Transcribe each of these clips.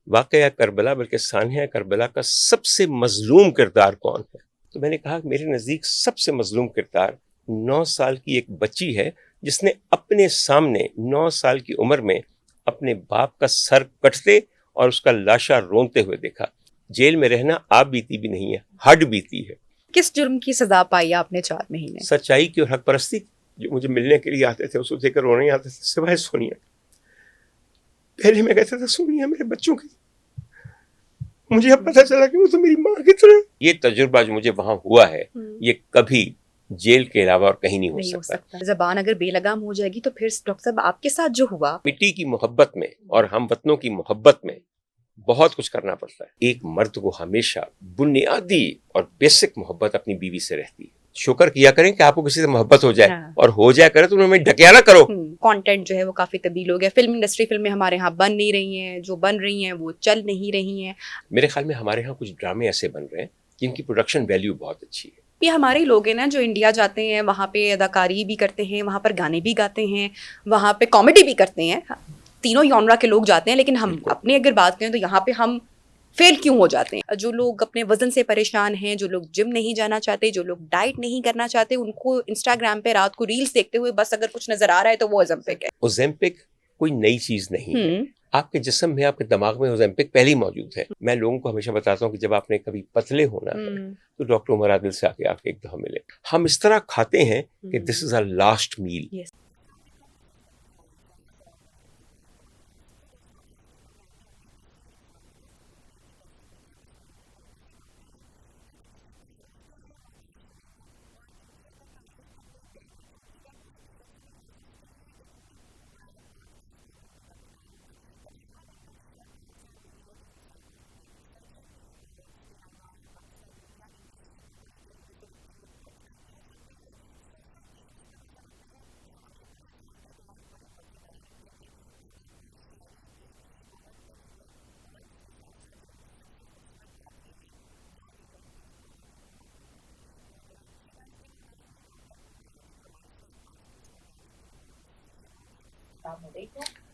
واقعہ کربلا بلکہ سانحہ کربلا کا سب سے مظلوم کردار کون ہے؟ تو میں نے کہا کہ میرے نزدیک سب سے مظلوم کردار 9 سال کی ایک بچی ہے جس نے اپنے سامنے 9 سال کی عمر میں اپنے باپ کا سر کٹتے اور اس کا لاشا رونتے ہوئے دیکھا. جیل میں رہنا آپ بیتی بھی نہیں ہے، ہڈ بیتی ہے. کس جرم کی سزا پائی آپ نے 4 مہینے؟ سچائی کی اور حق پرستی. جو مجھے ملنے کے لیے آتے تھے اس کو دیکھ کر رونے آتے تھے سوائے سونیا. پہلے میں کہتا تھا سونیا میرے بچوں کی، مجھے اب پتہ چلا کہ وہ تو میری ماں کی طرح. یہ تجربہ جو مجھے وہاں ہوا ہے یہ کبھی جیل کے علاوہ اور کہیں نہیں ہو سکتا. زبان اگر بے لگام ہو جائے گی تو پھر ڈاکٹر صاحب آپ کے ساتھ جو ہوا، مٹی کی محبت میں اور ہم وطنوں کی محبت میں بہت کچھ کرنا پڑتا ہے. ایک مرد کو ہمیشہ بنیادی اور بیسک محبت اپنی بیوی سے رہتی ہے. شکر کیا کریں کہ آپ کو کسی سے محبت ہو جائے اور ہو جائے کرے تو انہیں ڈھکیا نہ کرو. کانٹینٹ جو ہے وہ کافی تبدیل ہو گیا. فلم انڈسٹری فلمیں ہمارے ہاں بن نہیں رہی ہیں، جو بن رہی ہیں وہ چل نہیں رہی ہیں. میرے خیال میں ہمارے ہاں کچھ ڈرامے ایسے بن رہے ہیں جن کی پروڈکشن ویلیو بہت اچھی ہے. یہ ہمارے لوگ ہیں نا جو انڈیا جاتے ہیں، وہاں پہ اداکاری بھی کرتے ہیں، وہاں پر گانے بھی گاتے ہیں، وہاں پہ کامیڈی بھی کرتے ہیں. تینوں یونرا کے لوگ جاتے ہیں، لیکن ہم اپنے اگر بات کریں تو یہاں پہ ہم فیل کیوں ہو جاتے ہیں؟ جو لوگ اپنے وزن سے پریشان ہیں، جو لوگ جم نہیں جانا چاہتے، جو لوگ ڈائٹ نہیں کرنا چاہتے، ان کو انسٹاگرام پہ رات کو ریلز دیکھتے ہوئے بس اگر کچھ نظر آ رہا ہے تو وہ اوزمپک ہے. اوزمپک کوئی نئی چیز نہیں ہے. آپ کے جسم میں، آپ کے دماغ میں اوزمپک پہلے ہی موجود ہے. میں لوگوں کو ہمیشہ بتاتا ہوں کہ جب آپ نے کبھی پتلے ہونا ہے تو ڈاکٹر عمر عادل سے آ کے ایک دفعہ ملے. ہم اس طرح کھاتے ہیں کہ دس از آور لاسٹ میل.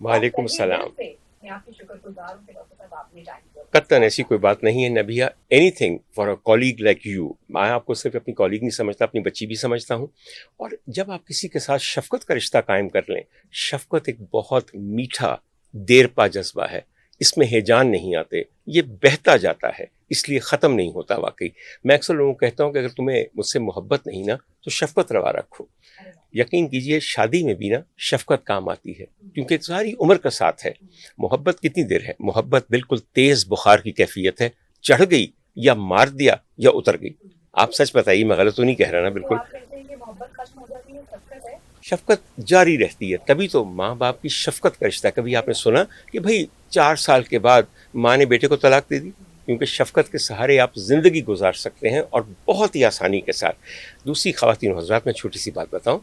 وعلیکم السلام. قطعاً ایسی کوئی بات نہیں ہے Nabiha. Anything for a colleague like you. میں آپ کو صرف اپنی کولیگ نہیں سمجھتا، اپنی بچی بھی سمجھتا ہوں. اور جب آپ کسی کے ساتھ شفقت کا رشتہ قائم کر لیں، شفقت ایک بہت میٹھا دیر پا جذبہ ہے. اس میں ہیجان نہیں آتے، یہ بہتا جاتا ہے، اس لیے ختم نہیں ہوتا. واقعی میں اکثر لوگوں کو کہتا ہوں کہ اگر تمہیں مجھ سے محبت نہیں نا تو شفقت روا رکھو. یقین کیجئے شادی میں بھی نا شفقت کام آتی ہے، کیونکہ ساری عمر کا ساتھ ہے. محبت کتنی دیر ہے؟ محبت بالکل تیز بخار کی کیفیت ہے. چڑھ گئی یا مار دیا یا اتر گئی. آپ سچ بتائیے، میں غلط تو نہیں کہہ رہا نا؟ بالکل. شفقت جاری رہتی ہے، تبھی تو ماں باپ کی شفقت کا رشتہ. کبھی آپ نے سنا کہ بھئی 4 سال کے بعد ماں نے بیٹے کو طلاق دے دی؟ کیونکہ شفقت کے سہارے آپ زندگی گزار سکتے ہیں اور بہت ہی آسانی کے ساتھ. دوسری خواتین و حضرات، میں چھوٹی سی بات بتاؤں.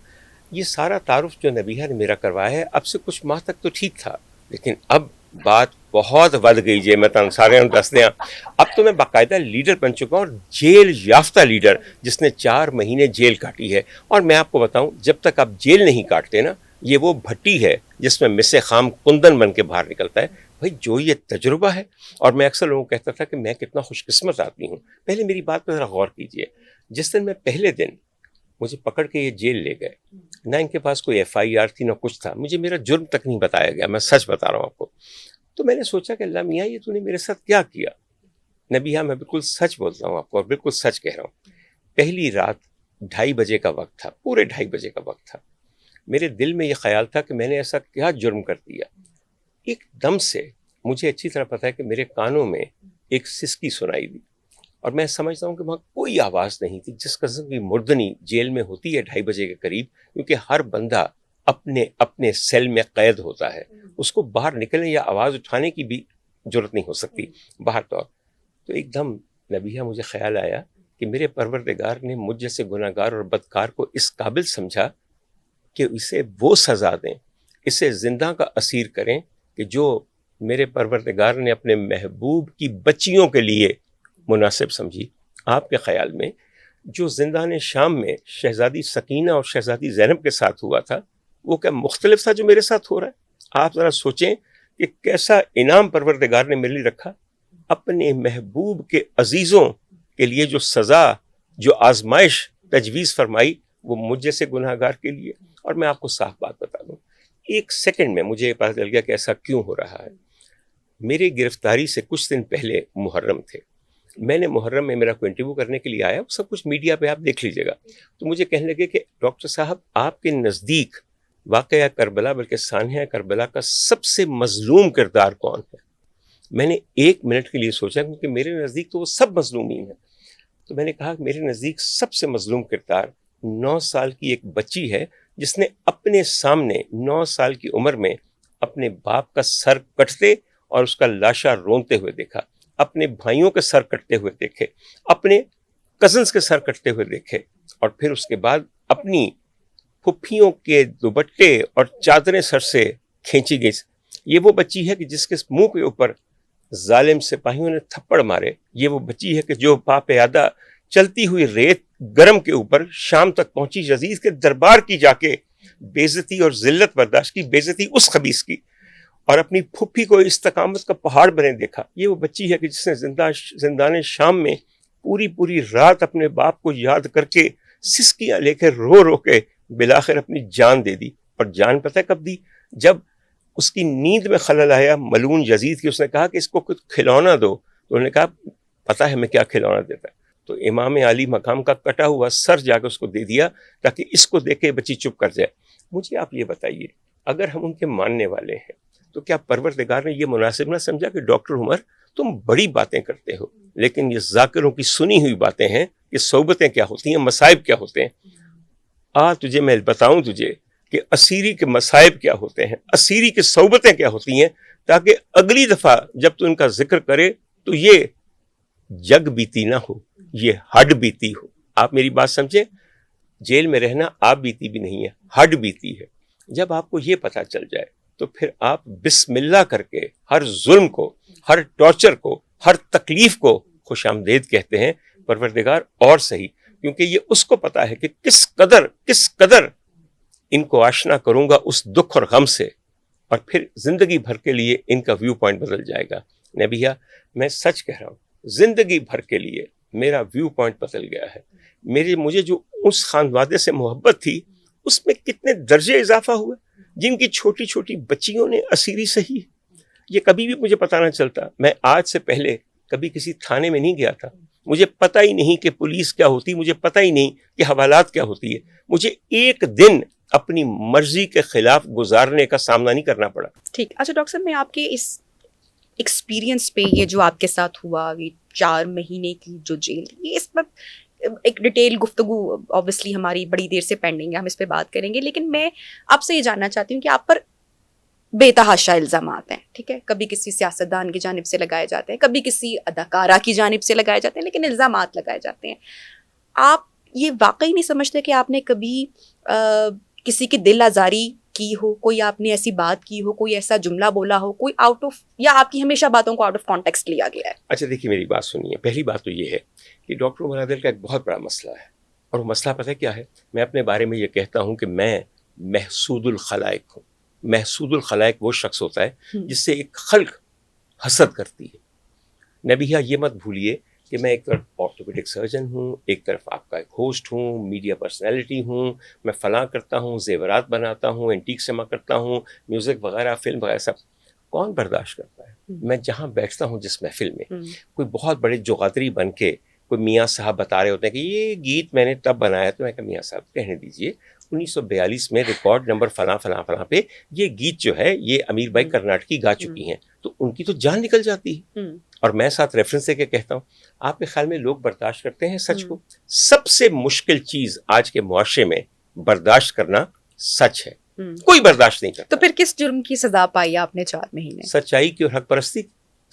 یہ سارا تعارف جو نبیہ نے میرا کروایا ہے، اب سے کچھ ماہ تک تو ٹھیک تھا، لیکن اب بات بہت ود گئی جی. میں تن سارے دس دیا، اب تو میں باقاعدہ لیڈر بن چکا ہوں، اور جیل یافتہ لیڈر جس نے 4 مہینے جیل کاٹی ہے. اور میں آپ کو بتاؤں، جب تک آپ جیل نہیں کاٹتے نا، یہ وہ بھٹی ہے جس میں مس خام کندن بن کے باہر نکلتا ہے. بھائی جو یہ تجربہ ہے، اور میں اکثر لوگوں کو کہتا تھا کہ میں کتنا خوش قسمت آدمی ہوں. پہلے میری بات پہ ذرا غور کیجئے. جس دن میں پہلے دن مجھے پکڑ کے یہ جیل لے گئے، نہ ان کے پاس کوئی FIR تھی نہ کچھ تھا، مجھے میرا جرم تک نہیں بتایا گیا. میں سچ بتا رہا ہوں آپ کو. تو میں نے سوچا کہ اللہ میاں، یہ تو نے میرے ساتھ کیا کیا؟ نبیہ میں بالکل سچ بولتا ہوں آپ کو، اور بالکل سچ کہہ رہا ہوں. پہلی رات 2:30 بجے کا وقت تھا، پورے 2:30 بجے کا وقت تھا. میرے دل میں یہ خیال تھا کہ میں نے ایسا کیا جرم کر دیا. ایک دم سے مجھے اچھی طرح پتا ہے کہ میرے کانوں میں ایک سسکی سنائی دی، اور میں سمجھتا ہوں کہ وہاں کوئی آواز نہیں تھی. جس قسم کی مردنی جیل میں ہوتی ہے 2:30 بجے کے قریب، کیونکہ ہر بندہ اپنے سیل میں قید ہوتا ہے، اس کو باہر نکلنے یا آواز اٹھانے کی بھی ضرورت نہیں ہو سکتی باہر طور. تو ایک دم نبیہ مجھے خیال آیا کہ میرے پروردگار نے مجھ جیسے گناہ گار اور بدکار کو اس قابل سمجھا کہ اسے وہ سزا دیں، اسے زندہ کا اسیر کریں کہ جو میرے پروردگار نے اپنے محبوب کی بچیوں کے لیے مناسب سمجھی. آپ کے خیال میں جو زندان شام میں شہزادی سکینہ اور شہزادی زینب کے ساتھ ہوا تھا، وہ کیا مختلف تھا جو میرے ساتھ ہو رہا ہے؟ آپ ذرا سوچیں کہ کیسا انعام پروردگار نے میرے لیے رکھا. اپنے محبوب کے عزیزوں کے لیے جو سزا، جو آزمائش تجویز فرمائی، وہ مجھ جیسے گناہ گار کے لیے. اور میں آپ کو صاف بات بتا دوں، 1 سیکنڈ میں مجھے پتہ چل گیا کہ ایسا کیوں ہو رہا ہے. میری گرفتاری سے کچھ دن پہلے محرم تھے. میں نے محرم میں میرا کوئی انٹرویو کرنے کے لیے آیا، سب کچھ میڈیا پہ آپ دیکھ لیجیے گا. تو مجھے کہنے لگے کہ ڈاکٹر صاحب آپ کے نزدیک واقعہ کربلا بلکہ سانحہ کربلا کا سب سے مظلوم کردار کون ہے؟ میں نے 1 منٹ کے لیے سوچا، کیونکہ میرے نزدیک تو وہ سب مظلومین ہیں. تو میں نے کہا کہ میرے نزدیک سب سے مظلوم کردار 9 سال کی ایک بچی ہے جس نے اپنے سامنے 9 سال کی عمر میں اپنے باپ کا سر کٹتے اور اس کا لاشا رونتے ہوئے دیکھا، اپنے بھائیوں کے سر کٹتے ہوئے دیکھے، اپنے کزنز کے سر کٹتے ہوئے دیکھے، اور پھر اس کے بعد اپنی پھپھیوں کے دوپٹے اور چادریں سر سے کھینچی گئی. یہ وہ بچی ہے کہ جس کے منہ کے اوپر ظالم سپاہیوں نے تھپڑ مارے. یہ وہ بچی ہے کہ جو پاپیادہ چلتی ہوئی ریت گرم کے اوپر شام تک پہنچی، یزید کے دربار کی جا کے بےعزتی اور ذلت برداشت کی، بےعزتی اس خبیث کی، اور اپنی پھپھی کو استقامت کا پہاڑ بنے دیکھا. یہ وہ بچی ہے کہ جس نے زندان شام میں پوری رات اپنے باپ کو یاد کر کے سسکیاں لے کے رو کے بالآخر اپنی جان دے دی. اور جان پتہ کب دی؟ جب اس کی نیند میں خلل آیا ملعون یزید کی. اس نے کہا کہ اس کو کچھ کھلونا دو. تو انہوں نے کہا پتہ ہے میں کیا کھلونا دیتا ہے. تو امام علی مقام کا کٹا ہوا سر جا کے اس کو دے دیا تاکہ اس کو دیکھ کے بچی چپ کر جائے. مجھے آپ یہ بتائیے، اگر ہم ان کے ماننے والے ہیں تو کیا پروردگار نے یہ مناسب نہ سمجھا کہ ڈاکٹر عمر تم بڑی باتیں کرتے ہو، لیکن یہ ذاکروں کی سنی ہوئی باتیں ہیں کہ صحبتیں کیا ہوتی ہیں، مصائب کیا ہوتے ہیں. تجھے میں بتاؤں تجھے کہ اسیری کے مصائب کیا ہوتے ہیں، اسیری کی صحبتیں کیا ہوتی ہیں، تاکہ اگلی دفعہ جب تو ان کا ذکر کرے تو یہ جگ بیتی نہ ہو، یہ ہڈ بیتی ہو. آپ میری بات سمجھیں، جیل میں رہنا آپ بیتی بھی نہیں ہے، ہڈ بیتی ہے. جب آپ کو یہ پتہ چل جائے تو پھر آپ بسم اللہ کر کے ہر ظلم کو، ہر ٹارچر کو، ہر تکلیف کو خوش آمدید کہتے ہیں. پروردگار اور صحیح، کیونکہ یہ اس کو پتا ہے کہ کس قدر ان کو آشنا کروں گا اس دکھ اور غم سے، اور پھر زندگی بھر کے لیے ان کا ویو پوائنٹ بدل جائے گا. نبیہ میں سچ کہہ رہا ہوں، زندگی بھر کے لیے میرا ویو پوائنٹ بدل گیا ہے. مجھے جو اس خانوادے سے محبت تھی اس میں کتنے درجے اضافہ ہوئے. جن کی چھوٹی چھوٹی بچیوں نے اسیری سہی، یہ کبھی بھی مجھے پتہ نہ چلتا. میں آج سے پہلے کبھی کسی تھانے میں نہیں گیا تھا، مجھے پتہ ہی نہیں کہ پولیس کیا ہوتی، مجھے پتہ ہی نہیں کہ حوالات کیا ہوتی ہے. مجھے ایک دن اپنی مرضی کے خلاف گزارنے کا سامنا نہیں کرنا پڑا. ٹھیک. اچھا ڈاکٹر صاحب، میں آپ کے اس ایکسپیرینس پہ، یہ جو آپ کے ساتھ ہوا، یہ 4 مہینے کی جو جیل تھی، اس پر ایک ڈیٹیل گفتگو اوبویسلی ہماری بڑی دیر سے پینڈنگ ہے، ہم اس پہ بات کریں گے. لیکن میں آپ سے یہ جاننا چاہتی ہوں کہ آپ پر بے تحاشا الزامات ہیں، ٹھیک ہے، کبھی کسی سیاستدان کی جانب سے لگائے جاتے ہیں، کبھی کسی اداکارہ کی جانب سے لگائے جاتے ہیں، لیکن الزامات لگائے جاتے ہیں. آپ یہ واقعی نہیں سمجھتے کہ آپ نے کبھی کسی کی دل آزاری کی ہو، کوئی آپ نے ایسی بات کی ہو، کوئی ایسا جملہ بولا ہو، کوئی آؤٹ آف، یا آپ کی ہمیشہ باتوں کو آؤٹ آف کانٹیکسٹ لیا گیا ہے؟ اچھا دیکھیے، میری بات سنیے. پہلی بات تو یہ ہے کہ ڈاکٹر عمر عادل کا ایک بہت بڑا مسئلہ ہے، اور وہ مسئلہ پتہ کیا ہے؟ میں اپنے بارے میں یہ کہتا ہوں کہ میں محسود الخلائق ہوں. محسود الخلائق وہ شخص ہوتا ہے جس سے ایک خلق حسد کرتی ہے. نبیہ یہ مت بھولیے کہ میں ایک طرف آرتھوپیڈک سرجن ہوں، ایک طرف آپ کا ایک ہوسٹ ہوں، میڈیا پرسنالٹی ہوں، میں فلاں کرتا ہوں، زیورات بناتا ہوں، اینٹیک سما کرتا ہوں، میوزک وغیرہ، فلم وغیرہ، سب. کون برداشت کرتا ہے؟ میں جہاں بیٹھتا ہوں جس محفل میں، کوئی بہت بڑے جغاتری بن کے کوئی میاں صاحب بتا رہے ہوتے ہیں کہ یہ گیت میں نے تب بنایا، تو میں کہا میاں صاحب کہنے دیجئے 1942 میں ریکارڈ نمبر فلاں فلاں فلاں پہ یہ گیت جو ہے یہ امیر بھائی کرناٹکی گا چکی ہیں. تو ان کی تو جان نکل جاتی ہے. اور میں ساتھ ریفرنس دے کے کہتا ہوں، آپ کے خیال میں لوگ برداشت کرتے ہیں سچ کو؟ سب سے مشکل چیز آج کے معاشرے میں برداشت کرنا سچ ہے. کوئی برداشت نہیں کرتا. تو پھر کس جرم کی سزا پائی آپ نے 4 مہینے؟ سچائی کی اور حق پرستی،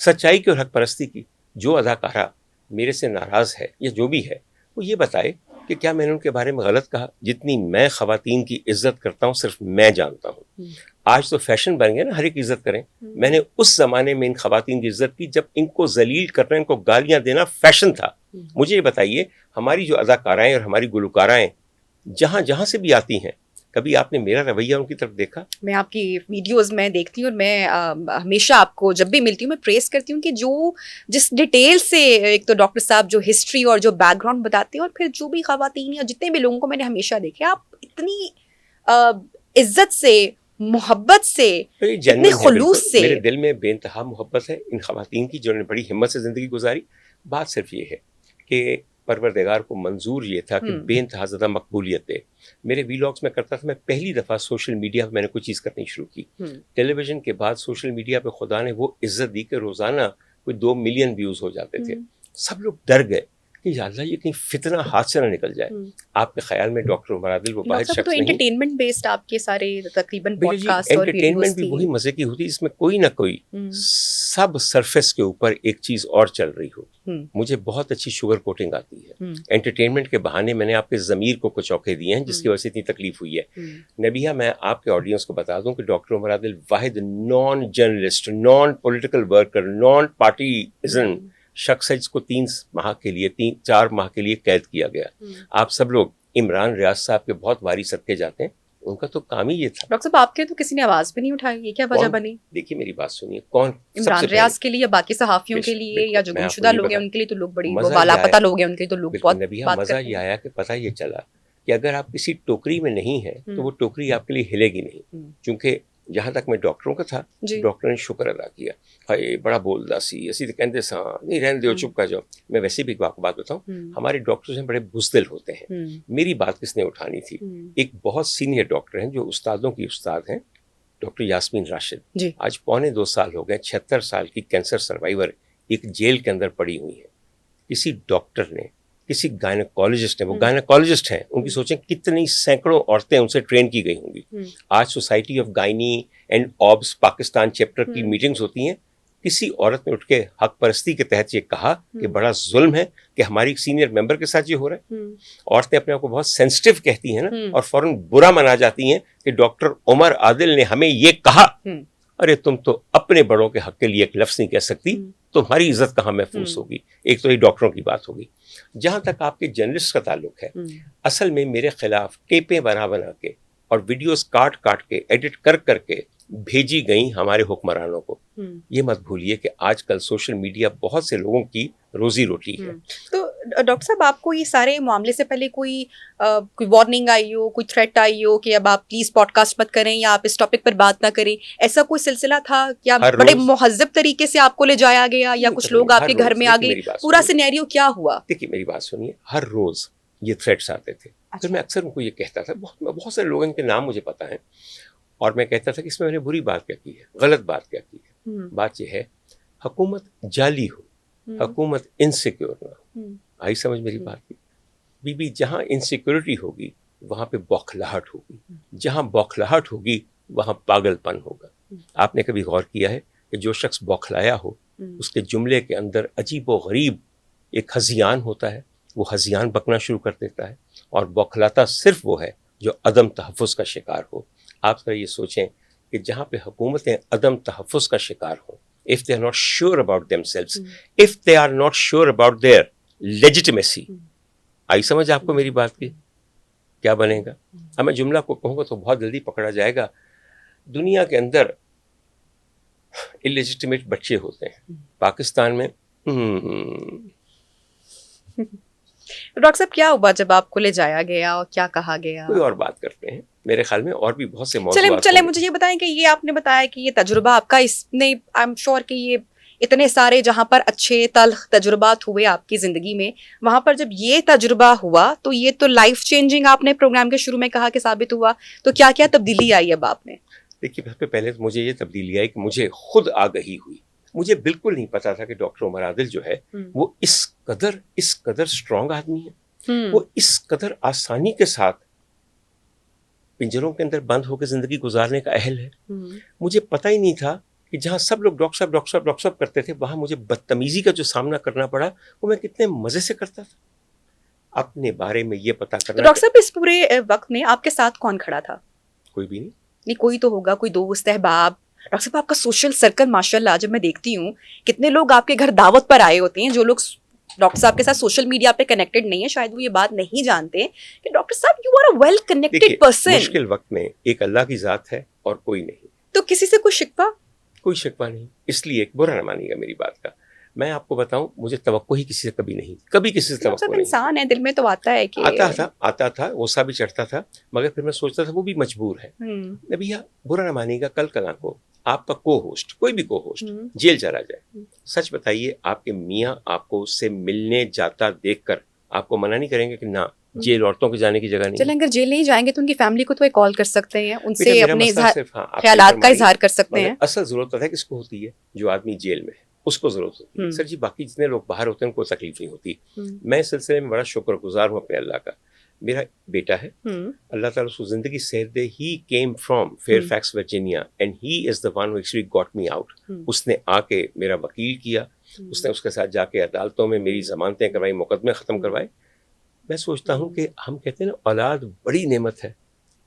سچائی کی اور حق پرستی کی. جو اداکارہ میرے سے ناراض ہے یا جو بھی ہے، وہ یہ بتائے کہ کیا میں نے ان کے بارے میں غلط کہا. جتنی میں خواتین کی عزت کرتا ہوں صرف میں جانتا ہوں. آج تو فیشن بن گیا نا ہر ایک عزت کریں. میں نے اس زمانے میں ان خواتین کی عزت کی جب ان کو ذلیل کرنا، ان کو گالیاں دینا فیشن تھا. مجھے یہ بتائیے، ہماری جو اداکارائیں اور ہماری گلوکارائیں جہاں جہاں سے بھی آتی ہیں، کبھی آپ نے میرا رویہ ان کی طرف دیکھا؟ میں آپ کی ویڈیوز میں دیکھتی ہوں اور میں ہمیشہ آپ کو جب بھی ملتی ہوں میں پریز کرتی ہوں کہ جس ڈیٹیل سے ایک تو ڈاکٹر صاحب جو ہسٹری اور جو بیک گراؤنڈ بتاتے ہیں، اور پھر جو بھی خواتین یا جتنے بھی لوگوں کو میں نے ہمیشہ دیکھے، آپ اتنی عزت سے، محبت سے، اتنے خلوص سے. میرے دل میں بے انتہا محبت ہے ان خواتین کی جنہوں نے بڑی ہمت سے زندگی گزاری. بات صرف یہ ہے کہ پروردگار کو منظور یہ تھا کہ بے انتہا زیادہ مقبولیت دے. میرے ویلاگس میں کرتا تھا، میں پہلی دفعہ سوشل میڈیا پہ میں نے کوئی چیز کرنی شروع کی. ٹیلی ویژن کے بعد سوشل میڈیا پہ خدا نے وہ عزت دی کہ روزانہ کوئی 2 ملین ویوز ہو جاتے تھے. سب لوگ ڈر گئے کہ یا اللہ یہ کہیں فتنہ ہاتھ سے نہ نکل جائے. آپ کے خیال میں ڈاکٹر عمر عادل وہ واحد شخص نہیں؟ انٹرٹینمنٹ بیسڈ آپ کے سارے تقریباً پوڈ کاسٹ اور انٹرٹینمنٹ بھی وہی مزے کی ہوتی ہے، اس میں کوئی نہ کوئی سب سرفیس کے اوپر ایک چیز اور چل رہی ہو. مجھے بہت اچھی شوگر کوٹنگ آتی ہے. انٹرٹینمنٹ کے بہانے میں نے آپ کے ضمیر کو کچھ چوکے دیے ہیں جس کی وجہ سے اتنی تکلیف ہوئی ہے. نبیہ، میں آپ کے آڈینس کو بتا دوں کہ ڈاکٹر عمر عادل واحد non journalist, non political worker, non partisan شخص ہے جس کو 3 ماہ کے لیے 4 ماہ کے لیے قید کیا گیا. آپ سب لوگ عمران ریاض صاحب کے بہت واری صدقے جاتے ہیں، ان کا تو کام ہی یہ تھا. ڈاکٹر صاحب آپ کے تو کسی نے آواز بھی نہیں اٹھائی، یہ کیا وجہ بنی؟ دیکھیے میری بات سنیے، کون عمران ریاض کے لیے یا باقی صحافیوں کے لیے یا جو گمشدہ لوگ ہیں ان کے لیے تو لوگ بڑی لاپتہ لوگ ہیں ان کے لیے تو لوگ بہت بات مزہ یہ آیا کہ پتہ یہ چلا کہ اگر آپ کسی ٹوکری میں نہیں ہیں تو وہ ٹوکری آپ کے لیے ہلے گی نہیں. چونکہ جہاں تک میں ڈاکٹروں کا تھا، ڈاکٹر نے شکر ادا کیا، ہائے بڑا بولدا سی اسی تو کہتے سا نہیں رہنے دو چپ کا جاؤ. میں ویسے بھی آپ کو بات بتاؤں، ہمارے ڈاکٹرز ہیں بڑے بزدل ہوتے ہیں. میری بات کس نے اٹھانی تھی؟ ایک بہت سینئر ڈاکٹر ہیں جو استادوں کی استاد ہیں، ڈاکٹر یاسمین راشد. آج 1.25 سال ہو گئے، 76 سال کی کینسر سروائیور ایک جیل کے اندر پڑی ہوئی ہیں. کسی ڈاکٹر نے، کسی گائنیکالوجسٹ نے، وہ گائنیکالوجسٹ ہیں، ان کی سوچیں کتنی سینکڑوں عورتیں ان سے ٹرین کی گئی ہوں گی. آج سوسائٹی آف گائنی اینڈ آبس پاکستان چیپٹر کی میٹنگز ہوتی ہیں. کسی عورت نے اٹھ کے حق پرستی کے تحت یہ کہا کہ بڑا ظلم ہے کہ ہماری ایک سینئر ممبر کے ساتھ یہ ہو رہا ہے. عورتیں اپنے آپ کو بہت سینسٹیو کہتی ہیں نا، اور فوراً برا منا جاتی ہیں کہ ڈاکٹر عمر عادل نے ہمیں یہ کہا. ارے تم تو اپنے بڑوں کے حق کے لیے ایک لفظ نہیں کہہ سکتی، تمہاری عزت کہاں محفوظ ہوگی؟ ایک تو یہ ڈاکٹروں کی بات ہوگی. جہاں تک آپ کے جرنلسٹ کا تعلق ہے، اصل میں میرے خلاف ٹیپیں بنا کے اور ویڈیوز کاٹ کے ایڈٹ کر کے بھیجی گئیں ہمارے حکمرانوں کو. یہ مت بھولیے کہ آج کل سوشل میڈیا بہت سے لوگوں کی روزی روٹی ہے. تو ڈاکٹر صاحب آپ کو یہ سارے معاملے سے پہلے کوئی وارننگ آئی ہو، کوئی تھریٹ آئی ہو کہ اب آپ پلیز پوڈ کاسٹ مت کریں یا آپ اس ٹاپک پر بات نہ کریں، ایسا کوئی سلسلہ تھا؟ یا بڑے مہذب طریقے سے آپ کو لے جایا گیا یا کچھ لوگ آپ کے گھر میں آ گئے؟ پورا سینیریو کیا ہوا؟ دیکھیے میری بات سنیے، ہر روز یہ تھریٹس آتے تھے. پھر میں اکثر ان کو یہ کہتا تھا، بہت سارے لوگوں کے نام مجھے پتا ہے، اور میں کہتا تھا کہ اس میں نے بری بات کیا کی ہے، غلط بات کیا کی ہے. بات یہ ہے حکومت جعلی ہو، حکومت انسیکیور نہ ہو. آئی سمجھ میری بات کی؟ بی جہاں انسیکیورٹی ہوگی وہاں پہ بوکھلاہٹ ہوگی، جہاں بوکھلاہٹ ہوگی وہاں پاگل پن ہوگا. آپ نے کبھی غور کیا ہے کہ جو شخص بوکھلایا ہو اس کے جملے کے اندر عجیب و غریب ایک ہذیان ہوتا ہے، وہ ہذیان بکنا شروع کر دیتا ہے، اور بوکھلاتا صرف وہ ہے جو عدم تحفظ کا شکار ہو. آپ ذرا یہ سوچیں کہ جہاں پہ حکومتیں عدم تحفظ کا شکار ہوں، if they are not sure about themselves, if they are not sure about their legitimacy. آئی سمجھ آپ کو میری بات کی؟ کیا بنے گا؟ اب میں جملہ کو کہوں گا تو بہت جلدی پکڑا جائے گا. دنیا کے اندر illegitimate بچے ہوتے ہیں، پاکستان میں ڈاکٹر صاحب کیا ہوا جب آپ کو لے جایا گیا اور کیا کہا گیا؟ کوئی اور بات کرتے ہیں، میرے خیال میں اور بھی بہت سے موضوعات. چلے مجھے یہ بتائیں کہ یہ آپ نے بتایا کہ یہ تجربہ آپ کا، اس نے آئی ایم شیور کہ یہ اتنے سارے جہاں پر اچھے تلخ تجربات ہوئے آپ کی زندگی میں، وہاں پر جب یہ تجربہ ہوا تو یہ تو لائف چینجنگ آپ نے پروگرام کے شروع میں کہا کہ ثابت ہوا، تو کیا کیا تبدیلی آئی اب آپ میں؟ دیکھیے سب سے پہلے تو مجھے یہ تبدیلی آئی کہ مجھے خود آگہی ہوئی. مجھے بالکل نہیں پتا تھا کہ ڈاکٹر عمر عادل جو ہے وہ اس قدر اسٹرانگ آدمی ہے، وہ اس قدر آسانی کے ساتھ پنجروں کے اندر بند ہو کے زندگی گزارنے کا اہل ہے. مجھے پتہ ہی نہیں تھا کہ جہاں سب لوگ ڈاکٹر صاحب کرتے تھے، وہاں مجھے بدتمیزی کا جو سامنا کرنا پڑا وہ میں کتنے مزے سے کرتا تھا. اپنے بارے میں یہ پتا کرنا. ڈاکٹر صاحب اس پورے وقت میں آپ کے ساتھ کون کھڑا تھا؟ کوئی بھی نہیں. کوئی تو ہوگا، کوئی دوست احباب. ڈاکٹر صاحب آپ کا سوشل سرکل ماشاء اللہ جب میں دیکھتی ہوں کتنے لوگ آپ کے گھر دعوت پر آئے ہوتے ہیں، جو لوگ ڈاکٹر صاحب کے ساتھ سوشل میڈیا پہ کنیکٹڈ نہیں ہے, شاید وہ یہ بات نہیں جانتے کہ ڈاکٹر صاحب you are a well connected person. مشکل وقت میں ایک اللہ کی ذات ہے اور کوئی نہیں. تو کسی سے کوئی شکوہ؟ کوئی شکوہ نہیں. اس لیے برا نہ مانیے گا میری بات کا, میں آپ کو بتاؤں مجھے توقع ہی کسی سے کبھی نہیں, کبھی کسی سے توقع نہیں. انسان ہے, دل میں تو آتا ہے کہ آتا تھا غصہ بھی چڑھتا تھا, مگر پھر میں سوچتا تھا وہ بھی مجبور ہے. بھیا برا نہ مانیے گا, کل کلا کو آپ کا کو ہوسٹ, کوئی بھی کو ہوسٹ جیل چلا جائے, سچ بتائیے آپ کے میاں آپ کو اس سے ملنے جاتا دیکھ کر آپ کو منع نہیں کریں گے کہ نہ جیل عورتوں کے جانے کی جگہ نہیں. چلیں اگر جیل نہیں جائیں گے تو ان کی فیملی کو تو ایک کال کر سکتے ہیں, ان سے اپنے خیالات کا اظہار کر سکتے ہیں. اصل ضرورت پتہ ہے کس کو ہوتی ہے؟ جو آدمی جیل میں ہے اس کو ضرورت ہوتی ہے. سر جی باقی جتنے لوگ باہر ہوتے ہیں ان کو تکلیف نہیں ہوتی. میں اس سلسلے میں بڑا شکر گزار ہوں اپنے اللہ کا. میرا بیٹا ہے, اللہ تعالیٰ اس کو زندگی سیر دے. He came from Fairfax Virginia and he is the one who actually got me out. اس نے آ کے میرا وکیل کیا, اس نے اس کے ساتھ جا کے عدالتوں میں میری ضمانتیں کروائی, مقدمے ختم کروائے. میں سوچتا ہوں کہ ہم کہتے ہیں نا اولاد بڑی نعمت ہے,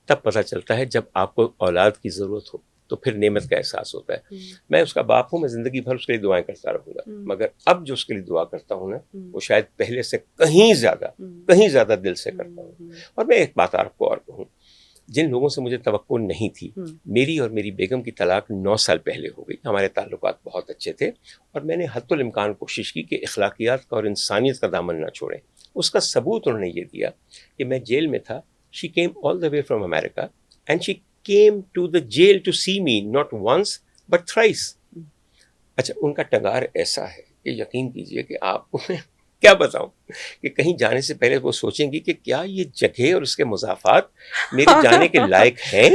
تب پتہ چلتا ہے جب آپ کو اولاد کی ضرورت ہو تو پھر نعمت کا احساس ہوتا ہے. میں اس کا باپ ہوں, میں زندگی بھر اس کے لیے دعائیں کرتا رہوں گا, مگر اب جو اس کے لیے دعا کرتا ہوں نا وہ شاید پہلے سے کہیں زیادہ دل سے کرتا ہوں. اور میں ایک بات آپ کو اور کہوں, جن لوگوں سے مجھے توقع نہیں تھی, میری اور میری بیگم کی طلاق 9 سال پہلے ہو گئی. ہمارے تعلقات بہت اچھے تھے اور میں نے حتی الامکان کوشش کی کہ اخلاقیات کا اور انسانیت کا دامن نہ چھوڑیں. اس کا ثبوت انہوں نے یہ دیا کہ میں جیل میں تھا. She came all the way from America and she came to the jail to see me not once but thrice. اچھا, ان کا ٹگار ایسا ہے کہ یقین کیجئے کہ آپ کو میں کیا بتاؤں کہ کہیں جانے سے پہلے وہ سوچیں گی کہ کیا یہ جگہ اور اس کے مضافات میرے جانے کے لائق ہیں,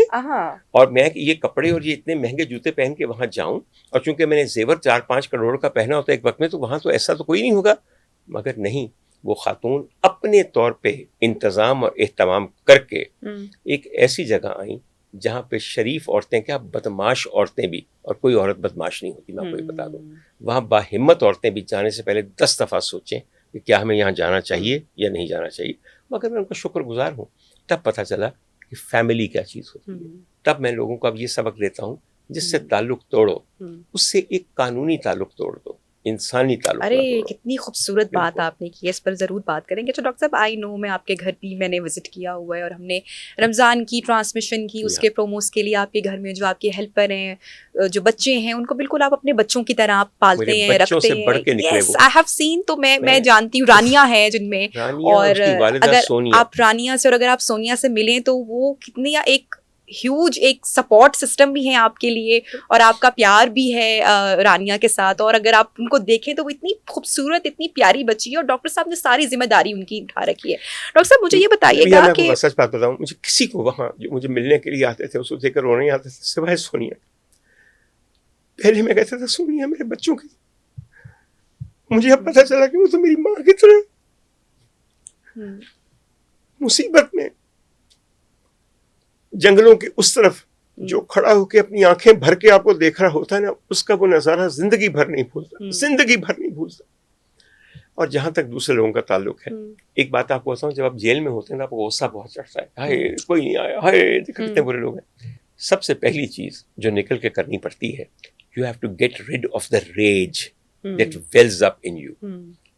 اور میں یہ کپڑے اور یہ اتنے مہنگے جوتے پہن کے وہاں جاؤں, اور چونکہ میں نے زیور 4-5 کروڑ کا پہنا ہوتا ہے ایک وقت میں, تو وہاں تو ایسا تو کوئی نہیں ہوگا. مگر نہیں, وہ خاتون اپنے طور پہ انتظام اور اہتمام کر کے ایک ایسی جگہ آئیں جہاں پہ شریف عورتیں کیا بدماش عورتیں بھی, اور کوئی عورت بدماش نہیں ہوتی, میں آپ کو یہ بتا دوں. وہاں باہمت عورتیں بھی جانے سے پہلے 10 دفعہ سوچیں کہ کیا ہمیں یہاں جانا چاہیے یا نہیں جانا چاہیے. مگر میں ان کا شکر گزار ہوں, تب پتہ چلا کہ فیملی کیا چیز ہوتی ہے. تب میں لوگوں کو اب یہ سبق دیتا ہوں, جس سے تعلق توڑو اس سے ایک قانونی تعلق توڑ دو, انسانی تعلق. ارے کتنی خوبصورت بات آپ نے کی, اس پر ضرور بات کریں گے. تو ڈاکٹر صاحب آئی نو, میں آپ کے گھر بھی میں نے وزٹ کیا ہوا ہے, اور ہم نے رمضان کی ٹرانسمیشن کی, اس کے پروموز کے لیے آپ کے گھر میں جو آپ کے ہیلپر ہیں, جو بچے ہیں, ان کو بالکل آپ اپنے بچوں کی طرح آپ پالتے ہیں, رکھتے ہیں. یس آئی ہیو سین, تو میں جانتی ہوں رانیہ ہے جن میں, اور اگر آپ رانیہ سے اور اگر آپ سونیا سے ملیں تو وہ کتنی ایک ہیوج ایک سپورٹ سسٹم بھی ہے آپ کے لیے, اور آپ کا پیار بھی ہے رانیہ کے ساتھ. اور اگر آپ ان کو دیکھیں تو وہ اتنی خوبصورت, اتنی پیاری بچی ہے, اور ڈاکٹر صاحب نے ساری ذمہ داری ان کی اٹھا رکھی ہے. ڈاکٹر صاحب مجھے یہ بتائیے گا کہ سچ بات بتاؤں, مجھے کسی کو وہاں جو مجھے ملنے کے لیے آتے تھے اس کو دیکھ کر رونے آتے تھے سوائے سونیا. پہلے میں کہتا تھا سونیا میرے بچوں کی, مجھے اب پتہ چلا کہ وہ تو میری ماں کی طرح مصیبت میں جنگلوں کے اس طرف جو کھڑا ہو کے اپنی آنکھیں بھر کے آپ کو دیکھ رہا ہوتا ہے نا, اس کا وہ نظارہ زندگی بھر نہیں بھولتا, زندگی بھر نہیں بھولتا. اور جہاں تک دوسرے لوگوں کا تعلق ہے, ایک بات آپ کو بتاؤں, جب آپ جیل میں ہوتے ہیں نا آپ کو غصہ بہت چڑھتا ہے, ہائے کوئی نہیں آیا, ہائے دیکھو کتنے برے لوگ ہیں. سب سے پہلی چیز جو نکل کے کرنی پڑتی ہے, you have to get rid of the rage that wells up in you.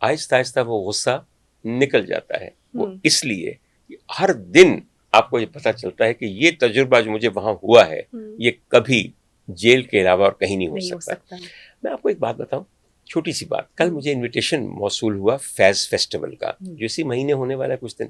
آہستہ آہستہ وہ غصہ نکل جاتا ہے. وہ اس لیے کہ ہر دن آپ کو یہ پتہ چلتا ہے کہ یہ تجربہ جو مجھے وہاں ہوا ہے یہ کبھی جیل کے علاوہ اور کہیں نہیں ہو سکتا. میں آپ کو ایک بات بتاؤں, چھوٹی سی بات. کل مجھے انویٹیشن موصول ہوا فیض فیسٹیول کا, جو اسی مہینے ہونے والا ہے کچھ دن.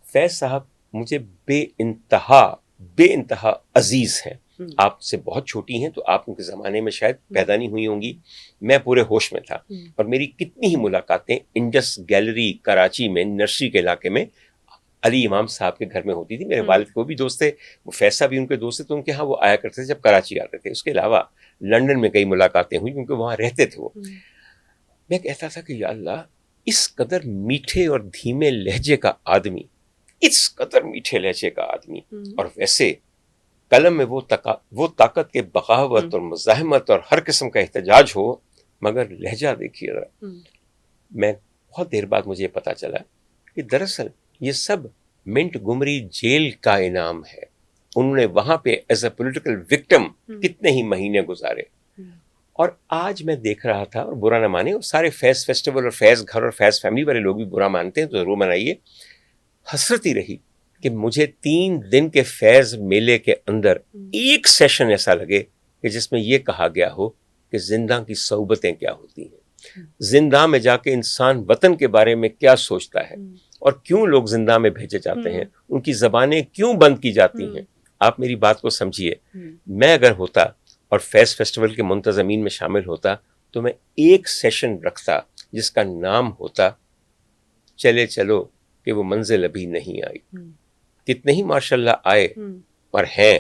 فیض صاحب مجھے بے انتہا عزیز ہیں. آپ سے بہت چھوٹی ہیں, تو آپ ان کے زمانے میں شاید پیدا نہیں ہوئی ہوں گی, میں پورے ہوش میں تھا. اور میری کتنی ہی ملاقاتیں انڈس گیلری کراچی میں نرسری کے علاقے میں علی امام صاحب کے گھر میں ہوتی تھی. میرے والد کو بھی دوست تھے, وہ فیصلہ بھی ان کے دوست تھے, تو ان کے ہاں وہ آیا کرتے تھے جب کراچی آتے تھے. اس کے علاوہ لنڈن میں کئی ملاقاتیں ہوئی کیونکہ وہاں رہتے تھے وہ. میں کہتا تھا کہ یا اللہ, اس قدر میٹھے اور دھیمے لہجے کا آدمی, اس قدر میٹھے لہجے کا آدمی, اور ویسے قلم میں وہ طاقت کے بغاوت اور مزاحمت اور ہر قسم کا احتجاج ہو, مگر لہجہ دیکھیے ذرا. میں بہت دیر بعد مجھے پتا چلا کہ دراصل یہ سب منٹ گمری جیل کا انعام ہے. انہوں نے وہاں پہ ایز اے پولیٹیکل وکٹم کتنے ہی مہینے گزارے. اور آج میں دیکھ رہا تھا, اور برا نہ مانے, اور سارے فیض فیسٹیول اور فیض گھر اور فیض فیملی والے لوگ بھی برا مانتے ہیں تو ضرور منائیے, حسرت ہی رہی کہ مجھے 3 دن کے فیض میلے کے اندر ایک سیشن ایسا لگے کہ جس میں یہ کہا گیا ہو کہ زندہ کی صحبتیں کیا ہوتی ہیں, زندہ میں جا کے انسان وطن کے بارے میں کیا سوچتا ہے, اور کیوں لوگ زندہ میں بھیجے جاتے ہیں, ان کی زبانیں کیوں بند کی جاتی ہیں. آپ میری بات کو سمجھیے, میں اگر ہوتا اور فیض فیسٹیول کے منتظمین میں شامل ہوتا تو میں ایک سیشن رکھتا جس کا نام ہوتا چلے چلو کہ وہ منزل ابھی نہیں آئی. کتنے ہی ماشاءاللہ آئے اور ہیں.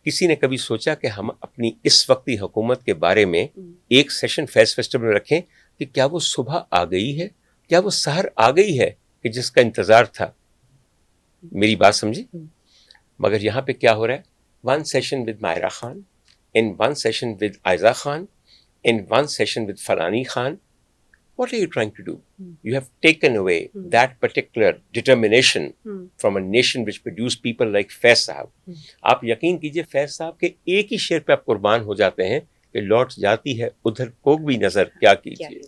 کسی نے کبھی سوچا کہ ہم اپنی اس وقتی حکومت کے بارے میں ایک سیشن فیض فیسٹیول میں رکھیں کہ کیا وہ صبح آ گئی ہے, کیا وہ سحر آ گئی ہے کہ جس کا انتظار تھا. میری بات سمجھی. مگر یہاں پہ کیا ہو رہا ہے, 1 session with Maira Khan, in 1 session with Aiza Khan, in 1 session with Falani Khan. What are you trying to do? You have taken away that particular determination from a nation which produced people like Faiz Sahab. آپ یقین کیجئے فیض صاحب کے ایک ہی شعر پہ آپ قربان ہو جاتے ہیں کہ لوٹ جاتی ہے ادھر کو بھی نظر کیا کیجئے.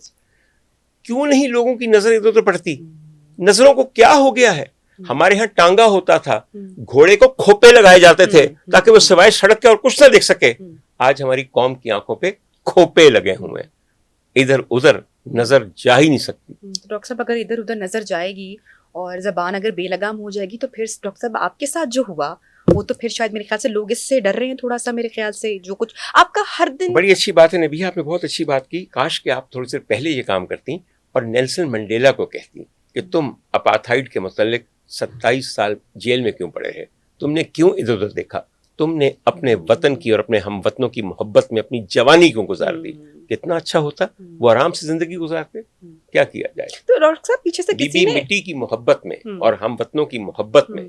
کیوں نہیں لوگوں کی نظر ادھر ادھر پڑتی؟ نظروں کو کیا ہو گیا ہے؟ ہمارے ہاں ٹانگا ہوتا تھا, گھوڑے کو کھوپے لگائے جاتے تھے تاکہ وہ سوائے سڑک کے اور کچھ نہ دیکھ سکے. آج ہماری قوم کی آنکھوں پہ کھوپے لگے ہوئے ہیں, ادھر ادھر نظر جا ہی نہیں سکتی. ڈاکٹر صاحب اگر ادھر ادھر نظر جائے گی اور زبان اگر بے لگام ہو جائے گی تو پھر ڈاکٹر صاحب آپ کے ساتھ جو ہوا وہ تو پھر شاید میرے خیال سے لوگ اس سے ڈر رہے ہیں تھوڑا سا. میرے خیال سے جو کچھ آپ کا ہر دن, بڑی اچھی بات ہے نبیہ, آپ نے بہت اچھی بات کی. کاش کہ آپ تھوڑی دیر پہلے یہ کام کرتی اور نیلسن منڈیلا کو کہتی کہ تم اپارتھائڈ کے متعلق 27 سال جیل میں کیوں پڑے رہے, تم نے کیوں ادھر ادھر دیکھا, تم نے اپنے وطن کی اور اپنے ہم وطنوں کی محبت میں اپنی جوانی کیوں گزار دی. کتنا اچھا ہوتا وہ آرام سے زندگی گزارتے. کیا کیا جائے. تو ڈاکٹر صاحب پیچھے سے کسی نے مٹی کی محبت میں اور ہم وطنوں کی محبت میں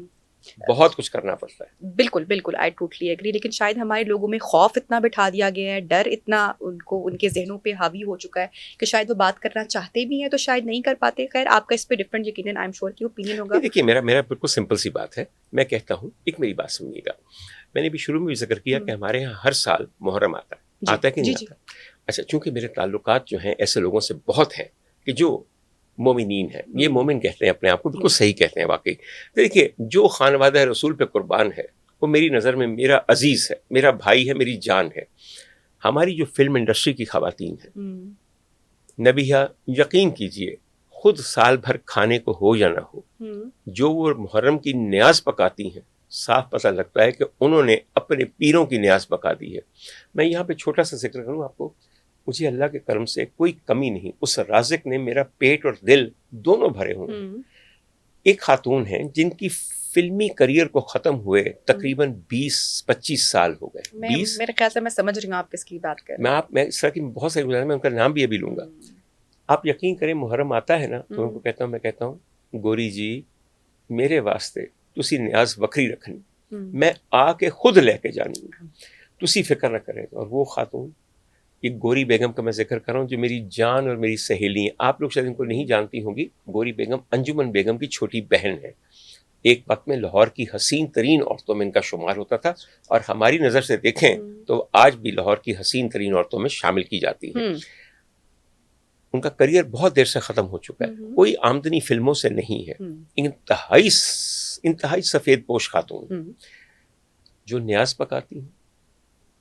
بہت کچھ کرنا پڑتا ہے. بالکل بالکل, آئی ٹوٹلی ایگری. لیکن شاید ہمارے لوگوں میں خوف اتنا بٹھا دیا گیا ہے, ڈر اتنا ان کے ذہنوں پہ حاوی ہو چکا ہے کہ شاید وہ بات کرنا چاہتے بھی ہیں تو شاید نہیں کر پاتے. خیر آپ کا اس پہ ڈفرینٹ یقیناً آئی ایم شیور کی اوپینین ہوگا. دیکھیے میرا بالکل سمپل سی بات ہے. میں کہتا ہوں, ایک میری بات سنیے گا, میں نے بھی شروع میں بھی ذکر کیا کہ ہمارے یہاں ہر سال محرم آتا ہے. آتا ہے کہ نہیں آتا؟ اچھا, چونکہ میرے تعلقات جو ہیں ایسے لوگوں سے بہت ہیں کہ جو مومنین ہیں, یہ مومن کہتے ہیں اپنے آپ کو, بالکل صحیح کہتے ہیں واقعی. دیکھیے جو خانوادہ رسول پہ قربان ہے وہ میری نظر میں میرا عزیز ہے, میرا بھائی ہے, میری جان ہے. ہماری جو فلم انڈسٹری کی خواتین ہیں نبیہ, یقین کیجئے خود سال بھر کھانے کو ہو یا نہ ہو, جو وہ محرم کی نیاز پکاتی ہیں, صاف پتہ لگتا ہے کہ انہوں نے اپنے پیروں کی نیاز پکا دی ہے. میں یہاں پہ چھوٹا سا ذکر کروں آپ کو, مجھے اللہ کے کرم سے کوئی کمی نہیں, اس رازق نے میرا پیٹ اور دل دونوں بھرے ہوئے. ایک خاتون ہیں جن کی فلمی کریئر کو ختم ہوئے تقریباً 20-25 سال ہو گئے. میرے خیال سے میں سمجھ رہی ہوں آپ کس کی بات کر رہے ہیں. میں اس طرح کی بہت ساری گزارے, میں ان کا نام بھی ابھی لوں گا. آپ یقین کریں محرم آتا ہے نا تو ان کو کہتا ہوں, میں کہتا ہوں گوری جی میرے واسطے تسی نیاز وکری رکھنی, میں آ کے خود لے کے جانی, تسی فکر نہ کریں. اور وہ خاتون یہ گوری بیگم کا میں ذکر کر رہا ہوں جو میری جان اور میری سہیلی ہیں. آپ لوگ شاید ان کو نہیں جانتی ہوں گی. گوری بیگم انجمن بیگم کی چھوٹی بہن ہے. ایک وقت میں لاہور کی حسین ترین عورتوں میں ان کا شمار ہوتا تھا, اور ہماری نظر سے دیکھیں تو آج بھی لاہور کی حسین ترین عورتوں میں شامل کی جاتی ہیں. ان کا کریئر بہت دیر سے ختم ہو چکا ہے, کوئی آمدنی فلموں سے نہیں ہے. انتہائی سفید پوش خاتون جو نیاز پکاتی ہیں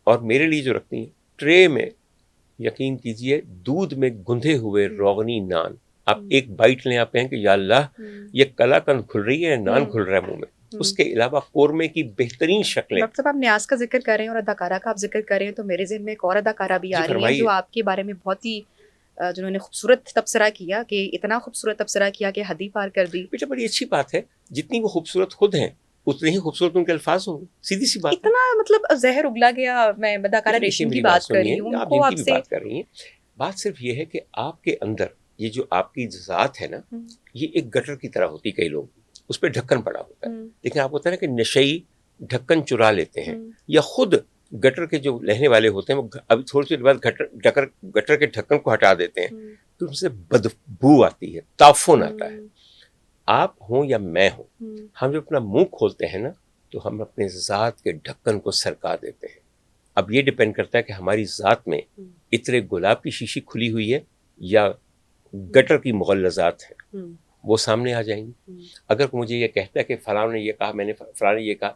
اور میرے لیے جو رکھتی ہیں ٹرے میں, یقین کیجئے دودھ میں گندھے ہوئے روغنی نان. آپ ایک بائٹ لیں, آپ کہیں کہ یا اللہ یہ کلا کند کھل رہی ہے, نان کھل رہا ہے منہ میں. اس کے علاوہ قورمے کی بہترین شکلیں. ڈاکٹر صاحب آپ نیاز کا ذکر کر رہے ہیں اور اداکارہ کا آپ ذکر کر رہے ہیں تو میرے ذہن میں ایک اور اداکارہ بھی آ رہی ہے جو آپ کے بارے میں بہت ہی, جنہوں نے خوبصورت تبصرہ کیا, کہ اتنا خوبصورت تبصرہ کیا کہ حد ہی پار کر دی. بیٹا بڑی اچھی بات ہے, جتنی وہ خوبصورت خود ہیں اتنے ہی خوبصورت ان کے الفاظ ہوں گے, سیدھی سی بات. اتنا مطلب زہر اگلا گیا. میں اداکارہ ریشم کی بات کر رہی ہوں, آپ جن کی بھی بات کر رہی ہیں. بات صرف یہ ہے کہ آپ کے اندر یہ جو آپ کی ذات ہے نا, یہ ایک گٹر کی طرح ہوتی. کئی لوگ اس پہ ڈھکن پڑا ہوتا ہے, لیکن آپ ہوتا ہے نا کہ نشئی ڈھکن چرا لیتے ہیں, یا خود گٹر کے جو رہنے والے ہوتے ہیں وہ ابھی تھوڑی دیر بعد گٹر کے ڈھکن کو ہٹا دیتے ہیں, تو ان سے بدبو آتی ہے, تعفن آتا ہے. آپ ہوں یا میں ہوں, ہم جب اپنا منہ کھولتے ہیں نا تو ہم اپنے ذات کے ڈھکن کو سرکا دیتے ہیں. اب یہ ڈپینڈ کرتا ہے کہ ہماری ذات میں عطر گلاب کی شیشی کھلی ہوئی ہے یا گٹر کی مغلظات ہیں، وہ سامنے آ جائیں گی. اگر مجھے یہ کہتا ہے کہ فلاں نے یہ کہا، میں نے فلاں نے یہ کہا،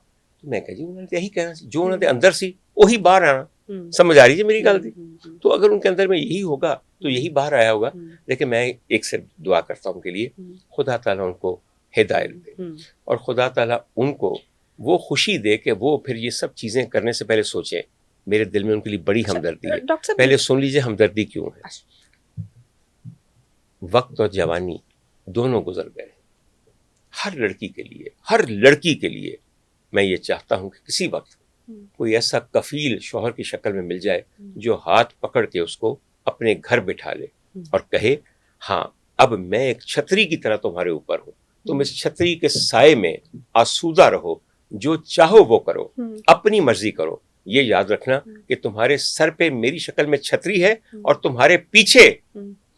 تو میں کہا جی انہوں نے یہی کہنا، جو انہوں نے اندر سی وہی باہر آنا. سمجھ آ رہی ہے میری گل تھی؟ تو اگر ان کے اندر میں یہی ہوگا تو یہی باہر آیا ہوگا. لیکن میں ایک سے دعا کرتا ہوں ان کے لیے، خدا تعالیٰ ان کو ہدایت دے اور خدا تعالیٰ ان کو وہ خوشی دے کہ وہ پھر یہ سب چیزیں کرنے سے پہلے سوچیں. میرے دل میں ان کے لیے بڑی ہمدردی ہے. پہلے سن لیجئے ہمدردی کیوں ہے. وقت اور جوانی دونوں گزر گئے. ہر لڑکی کے لیے میں یہ چاہتا ہوں کہ کسی وقت کوئی ایسا کفیل شوہر کی شکل میں مل جائے جو ہاتھ پکڑ کے اس کو اپنے گھر بٹھا لے اور کہے ہاں اب میں ایک چھتری کی طرح تمہارے اوپر ہوں، تم اس چھتری کے سائے میں آسودہ رہو، جو چاہو وہ کرو، اپنی مرضی کرو. یہ یاد رکھنا کہ تمہارے سر پہ میری شکل میں چھتری ہے اور تمہارے پیچھے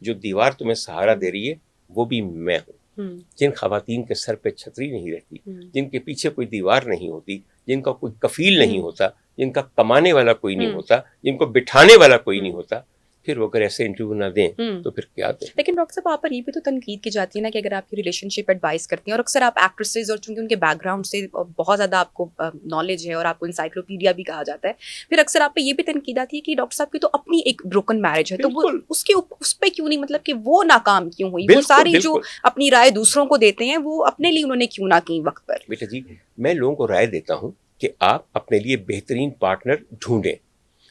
جو دیوار تمہیں سہارا دے رہی ہے وہ بھی میں ہوں. جن خواتین کے سر پہ چھتری نہیں رہتی، جن کے پیچھے کوئی دیوار نہیں ہوتی، جن کا کوئی کفیل نہیں ہوتا، جن کا کمانے والا کوئی نہیں ہوتا، جن کو بٹھانے والا کوئی نہیں ہوتا، پھر وہ اگر ایسے انٹرویو نہ دیں تو پھر کیا دیں. لیکن ڈاکٹر صاحب آپ پر یہ بھی تو تنقید کی جاتی ہے نا کہ اگر آپ کی ریلیشن شپ ایڈوائز کرتی ہیں اور اکثر آپ ایکٹریسز اور چونکہ ان کے بیک گراؤنڈ سے بہت زیادہ آپ کو نالج ہے اور آپ کو انسائکلوپیڈیا بھی کہا جاتا ہے، پھر اکثر آپ پہ یہ بھی تنقید آتی ہے کہ ڈاکٹر صاحب کی تو اپنی ایک بروکن میرج ہے، تو وہ اس پہ کیوں نہیں، مطلب کہ وہ ناکام کیوں ہوئی؟ وہ ساری جو اپنی رائے دوسروں کو دیتے ہیں وہ اپنے لیے انہوں نے کیوں نہ کی وقت پر؟ بیٹا جی میں لوگوں کو رائے دیتا ہوں کہ آپ اپنے لیے بہترین پارٹنر ڈھونڈیں.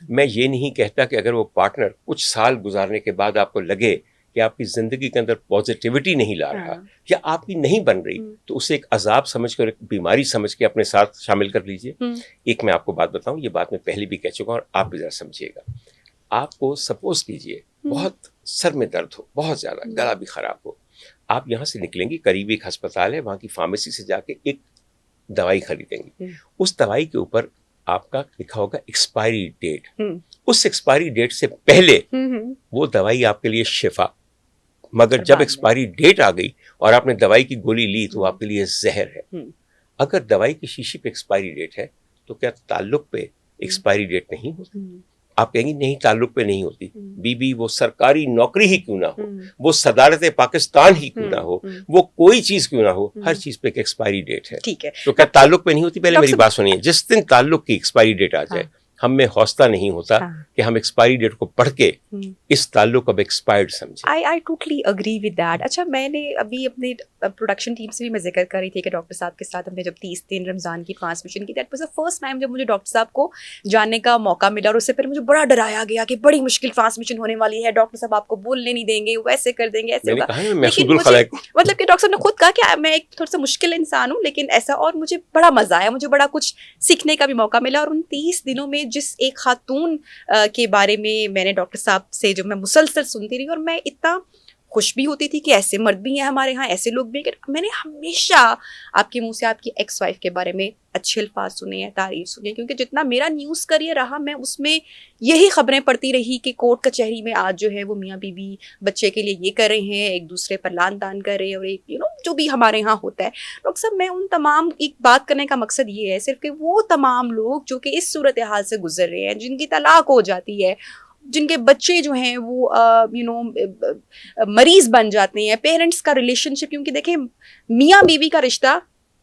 میں یہ نہیں کہتا کہ اگر وہ پارٹنر کچھ سال گزارنے کے بعد آپ کو لگے کہ آپ کی زندگی کے اندر پازیٹیوٹی نہیں لا رہا یا آپ کی نہیں بن رہی تو اسے ایک عذاب سمجھ کر، ایک بیماری سمجھ کے اپنے ساتھ شامل کر لیجئے. ایک میں آپ کو بات بتاؤں، یہ بات میں پہلے بھی کہہ چکا ہوں اور آپ بھی ذرا سمجھیے گا. آپ کو سپوز کیجئے بہت سر میں درد ہو، بہت زیادہ گلا بھی خراب ہو، آپ یہاں سے نکلیں گی، قریبی ایک ہسپتال ہے، وہاں کی فارمیسی سے جا کے ایک دوائی خریدیں گی. اس دوائی کے اوپر آپ کا لکھا ہوگا ایکسپائری ڈیٹ. اس ایکسپائری ڈیٹ سے پہلے وہ دوائی آپ کے لیے شفا، مگر جب ایکسپائری ڈیٹ آ گئی اور آپ نے دوائی کی گولی لی تو آپ کے لیے زہر ہے. اگر دوائی کی شیشی پہ ایکسپائری ڈیٹ ہے تو کیا تعلق پہ ایکسپائری ڈیٹ نہیں ہوتی؟ آپ کہیں گی نہیں تعلق پہ نہیں ہوتی. بی وہ سرکاری نوکری ہی کیوں نہ ہو، وہ صدارت پاکستان ہی کیوں نہ ہو، وہ کوئی چیز کیوں نہ ہو، ہر چیز پہ ایک ایکسپائری ڈیٹ ہے. ٹھیک ہے، تو کیا تعلق پہ نہیں ہوتی؟ پہلے میری بات سنیے. جس دن تعلق کی ایکسپائری ڈیٹ آ جائے ہم میں حوصلہ نہیں ہوتا کہ ہم ایکسپائری ڈیٹ کو پڑھ کے اس تعلق کو اب ایکسپائرڈ سمجھیں. I totally agree with that. اچھا میں نے ابھی اپنے پروڈکشن ٹیم سے بھی میں ذکر کر رہی تھی کہ ڈاکٹر صاحب کے ساتھ ہم نے جب 30 دن رمضان کی ٹرانسمیشن کی، that was the first time جب مجھے ڈاکٹر صاحب کو جاننے کا موقع ملا، اور اس سے پہلے مجھے بڑا ڈرایا گیا کہ بڑی مشکل ٹرانسمیشن ہونے والی ہے، ڈاکٹر صاحب آپ کو بولنے نہیں دیں گے، ویسے کر دیں گے، ایسے ہوگا. لیکن مطلب کہ ڈاکٹر صاحب نے خود کہا کہ میں ایک تھوڑا سا مشکل انسان ہوں لیکن ایسا، اور مجھے بڑا مزہ آیا، مجھے بڑا کچھ سیکھنے کا بھی موقع ملا. اور ان 30 دنوں میں جس ایک خاتون کے بارے میں نے ڈاکٹر صاحب سے جو میں مسلسل سنتی رہی، اور میں اتنا خوش بھی ہوتی تھی کہ ایسے مرد بھی ہیں ہمارے ہاں، ایسے لوگ بھی ہیں. کہ میں نے ہمیشہ آپ کے منہ سے آپ کی ایکس وائف کے بارے میں اچھے الفاظ سنے ہیں، تعریف سنی ہے، کیونکہ جتنا میرا نیوز کریئر رہا میں اس میں یہی خبریں پڑھتی رہی کہ کورٹ کچہری میں آج جو ہے وہ میاں بیوی بچے کے لیے یہ کر رہے ہیں، ایک دوسرے پر لان تان کر رہے ہیں، اور ایک جو بھی ہمارے ہاں ہوتا ہے. ڈاکٹر صاحب میں ان تمام ایک بات کرنے کا مقصد یہ ہے صرف کہ وہ تمام لوگ جو کہ اس صورتحال سے گزر رہے ہیں، جن کی طلاق ہو جاتی ہے، جن کے بچے جو ہیں وہ مریض بن جاتے ہیں، پیرنٹس کا ریلیشن شپ، کیونکہ دیکھیں میاں بیوی کا رشتہ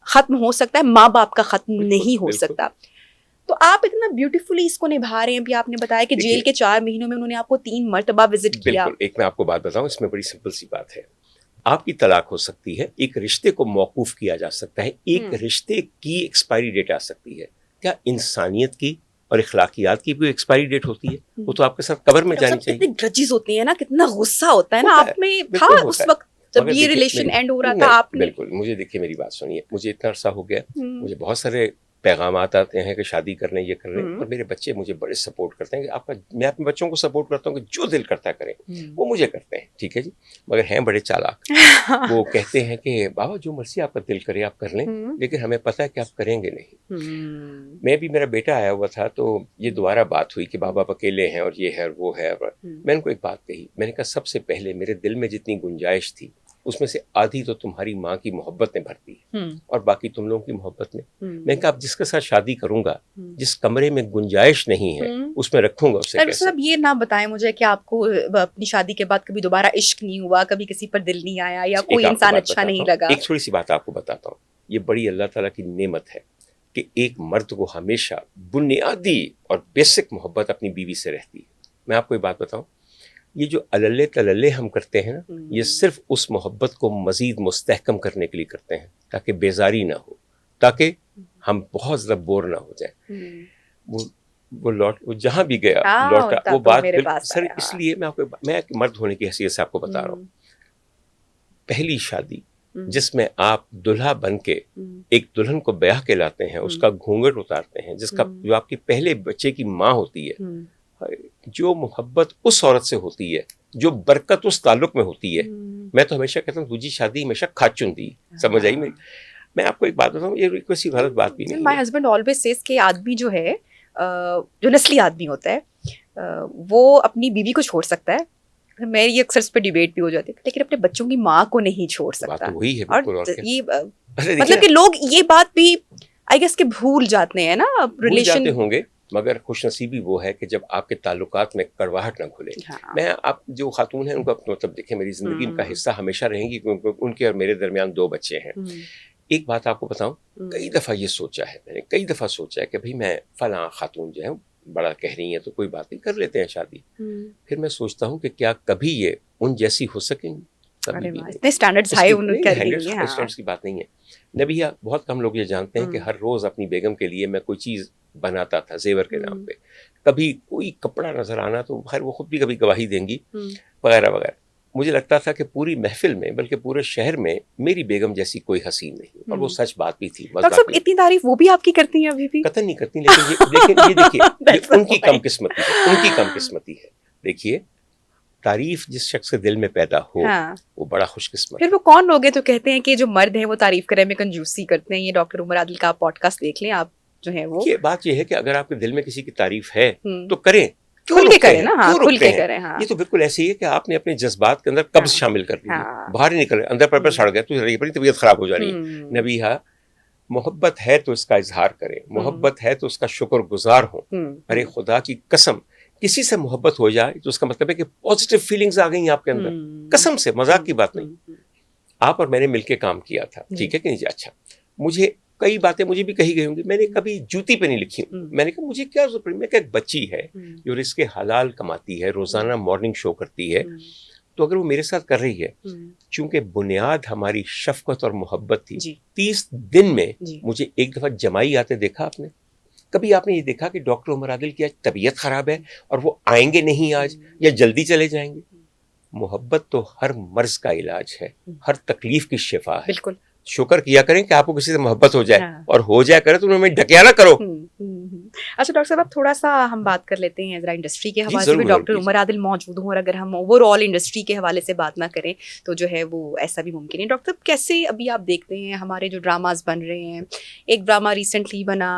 ختم ہو سکتا ہے، ماں باپ کا ختم نہیں ہو سکتا. تو آپ اتنا بیوٹیفلی اس کو نبھا رہے ہیں. ابھی آپ نے بتایا کہ جیل کے 4 مہینوں میں انہوں نے آپ کو 3 مرتبہ وزٹ کیا. بالکل. ایک میں آپ کو بات بتاؤں، اس میں بڑی سمپل سی بات ہے. آپ کی طلاق ہو سکتی ہے، ایک رشتے کو موقوف کیا جا سکتا ہے، ایک رشتے کی ایکسپائری ڈیٹ آ سکتی ہے. کیا انسانیت کی اور اخلاقیات کی بھی ایکسپائری ڈیٹ ہوتی ہے؟ وہ تو آپ کے ساتھ قبر میں جانی چاہیے. کتنے گرجز ہوتے ہیں نا، کتنا غصہ ہوتا ہے نا. آپ میں تھا اس وقت جب یہ ریلیشن اینڈ ہو رہا تھا؟ آپ بالکل. مجھے دیکھیے میری بات سنیے، مجھے اتنا عرصہ ہو گیا، مجھے بہت سارے پیغامات آتے ہیں کہ شادی کرنے، یہ کرنے، اور میرے بچے مجھے بڑے سپورٹ کرتے ہیں کہ آپ کا، میں اپنے بچوں کو سپورٹ کرتا ہوں کہ جو دل کرتا کریں، وہ مجھے کرتے ہیں. ٹھیک ہے جی، مگر ہیں بڑے چالاک. وہ کہتے ہیں کہ بابا جو مرضی آپ کا دل کرے آپ کر لیں، لیکن ہمیں پتہ ہے کہ آپ کریں گے نہیں. میں بھی، میرا بیٹا آیا ہوا تھا تو یہ دوبارہ بات ہوئی کہ بابا آپ اکیلے ہیں اور یہ ہے اور وہ ہے. میں نے کو ایک بات کہی، میں نے کہا سب سے پہلے میرے دل میں جتنی گنجائش تھی اس میں سے آدھی تو تمہاری ماں کی محبت نے بھرتی ہے اور باقی تم لوگوں کی محبت نے. میں کہا اب جس کے ساتھ شادی کروں گا جس کمرے میں گنجائش نہیں ہے اس میں رکھوں گا اسے کیسے. اب یہ نہ بتائیں مجھے کہ آپ کو اپنی شادی کے بعد کبھی دوبارہ عشق نہیں ہوا, کبھی کسی پر دل نہیں آیا, یا کوئی انسان اچھا نہیں لگا؟ ایک تھوڑی سی بات آپ کو بتاتا ہوں, یہ بڑی اللہ تعالیٰ کی نعمت ہے کہ ایک مرد کو ہمیشہ بنیادی اور بیسک محبت اپنی بیوی سے رہتی ہے. میں آپ کو یہ بات بتاؤں, یہ جو اللے تللے ہم کرتے ہیں نا, یہ صرف اس محبت کو مزید مستحکم کرنے کے لیے کرتے ہیں تاکہ بیزاری نہ ہو, تاکہ ہم بہت زیادہ بور نہ ہو جائیں. وہ جہاں بھی گیا لوٹا, وہ بات سر اس لیے میں ایک مرد ہونے کی حیثیت سے آپ کو بتا رہا ہوں, پہلی شادی جس میں آپ دلہا بن کے ایک دلہن کو بیاہ کے لاتے ہیں, اس کا گھونگھٹ اتارتے ہیں, جس کا جو آپ کی پہلے بچے کی ماں ہوتی ہے, جو محبت اس عورت سے ہوتی ہے, جو برکت اس تعلق میں ہوتی ہے, میں تو ہمیشہ کہتا ہوں دوسری شادی ہمیشہ کھاچن دی. سمجھ آئی میری؟ میں آپ کو ایک بات بتاؤں, یہ کوئی غلط بات بھی نہیں ہے. مائی ہسبینڈ آلویز سیز کہ آدمی جو ہے, جو نسلی آدمی ہوتا ہے, وہ اپنی بیوی کو چھوڑ سکتا ہے, میری اکثر اس پہ ڈیبیٹ بھی ہو جاتی ہے, لیکن اپنے بچوں کی ماں کو نہیں چھوڑ سکتا. وہی ہے اور یہ مطلب کہ لوگ یہ بات بھی آئی گیس کہ بھول جاتے ہیں نا, ریلیشن ہوں گے, مگر خوش نصیبی وہ ہے کہ جب آپ کے تعلقات میں کڑواہٹ نہ کھلے. میں آپ جو خاتون ہیں ان کو مطلب دیکھیں, میری زندگی کا حصہ ہمیشہ رہیں گی, ان کے اور میرے درمیان 2 بچے ہیں. ایک بات آپ کو بتاؤں, کئی دفعہ یہ سوچا ہے میں نے, کئی دفعہ سوچا ہے کہ بھائی میں فلاں خاتون جو ہے بڑا کہہ رہی ہیں تو کوئی بات نہیں, کر لیتے ہیں شادی. پھر میں سوچتا ہوں کہ کیا کبھی یہ ان جیسی ہو سکیں گی؟ اسٹینڈرڈز ہائی کی بات نہیں ہے. نبیہ, بہت کم لوگ یہ جانتے ہیں کہ ہر روز اپنی بیگم کے لیے میں کوئی چیز بناتا تھا زیور کے نام پہ. کبھی کوئی کپڑا نظر آنا تو خیر وہ خود بھی کبھی گواہی دیں گی وغیرہ وغیرہ. مجھے لگتا تھا کہ پوری محفل میں بلکہ پورے شہر میں میری بیگم جیسی کوئی حسین نہیں, اور وہ سچ بات بھی تھی. اتنی تعریف وہ بھی آپ کی کرتی ہیں ابھی بھی؟ قطعاً نہیں کرتی, لیکن یہ دیکھیے ان کی کم قسمتی ہے, ان کی کم قسمتی ہے. دیکھیے تعریف جس شخص کے دل میں پیدا ہو وہ بڑا خوش قسمت. پھر وہ کون لوگ ہیں تو کہتے ہیں کہ جو مرد ہیں وہ تعریف کرنے میں کنجوسی کرتے ہیں. یہ ڈاکٹر عمر عادل کا آپ پوڈ کاسٹ دیکھ لیں, آپ جو ہے وہ بات یہ ہے کہ اگر آپ کے دل میں کسی کی تعریف ہے تو کریں, کھل کے کریں نا, کھل کے کریں. یہ تو بالکل ایسے ہی ہے کہ آپ نے اپنے جذبات کے اندر قبض شامل کر دی, باہر ہی نکل, اندر پر سڑ گیا تو بڑی طبیعت خراب ہو جا رہی ہے. نبیہ, محبت ہے تو اس کا اظہار کریں, محبت ہے تو اس کا شکر گزار ہوں. ارے خدا کی قسم, کسی سے محبت ہو جائے تو اس کا مطلب ہے کہ پازیٹیو فیلنگز آ گئی ہیں آپ کے اندر, قسم سے, مذاق کی بات نہیں. آپ اور میں نے مل کے کام کیا تھا, ٹھیک ہے کہ نہیں؟ اچھا, مجھے کئی باتیں مجھے بھی کہی گئی ہوں گی, میں نے کبھی جوتی پہ نہیں لکھی ہوں. میں نے کہا مجھے کیا ضرورت, میں کہ ایک بچی ہے جو رزق حلال کماتی ہے, روزانہ مارننگ شو کرتی ہے, تو اگر وہ میرے ساتھ کر رہی ہے, چونکہ بنیاد ہماری شفقت اور محبت تھی. 30 دن میں مجھے ایک دفعہ جمائی آتے دیکھا آپ نے؟ کبھی آپ نے یہ دیکھا کہ ڈاکٹر عمر عادل کی آج طبیعت خراب ہے اور وہ آئیں گے نہیں آج, یا جلدی چلے جائیں گے؟ محبت تو ہر مرض کا علاج ہے, ہر تکلیف کی شفا ہے. بالکل شکر کیا کریں کہ آپ کو کسی سے محبت ہو جائے, اور ہو جائے کرے تو انہیں ڈھکیا نہ کرو. اچھا ڈاکٹر صاحب, اب تھوڑا سا ہم بات کر لیتے ہیں ذرا انڈسٹری کے حوالے سے بھی. ڈاکٹر عمر عادل موجود ہوں, اور اگر ہم اوور آل انڈسٹری کے حوالے سے بات نہ کریں تو جو ہے وہ ایسا بھی ممکن ہے. ڈاکٹر صاحب کیسے ابھی آپ دیکھتے ہیں ہمارے جو ڈراماز بن رہے ہیں, ایک ڈرامہ ریسنٹلی بنا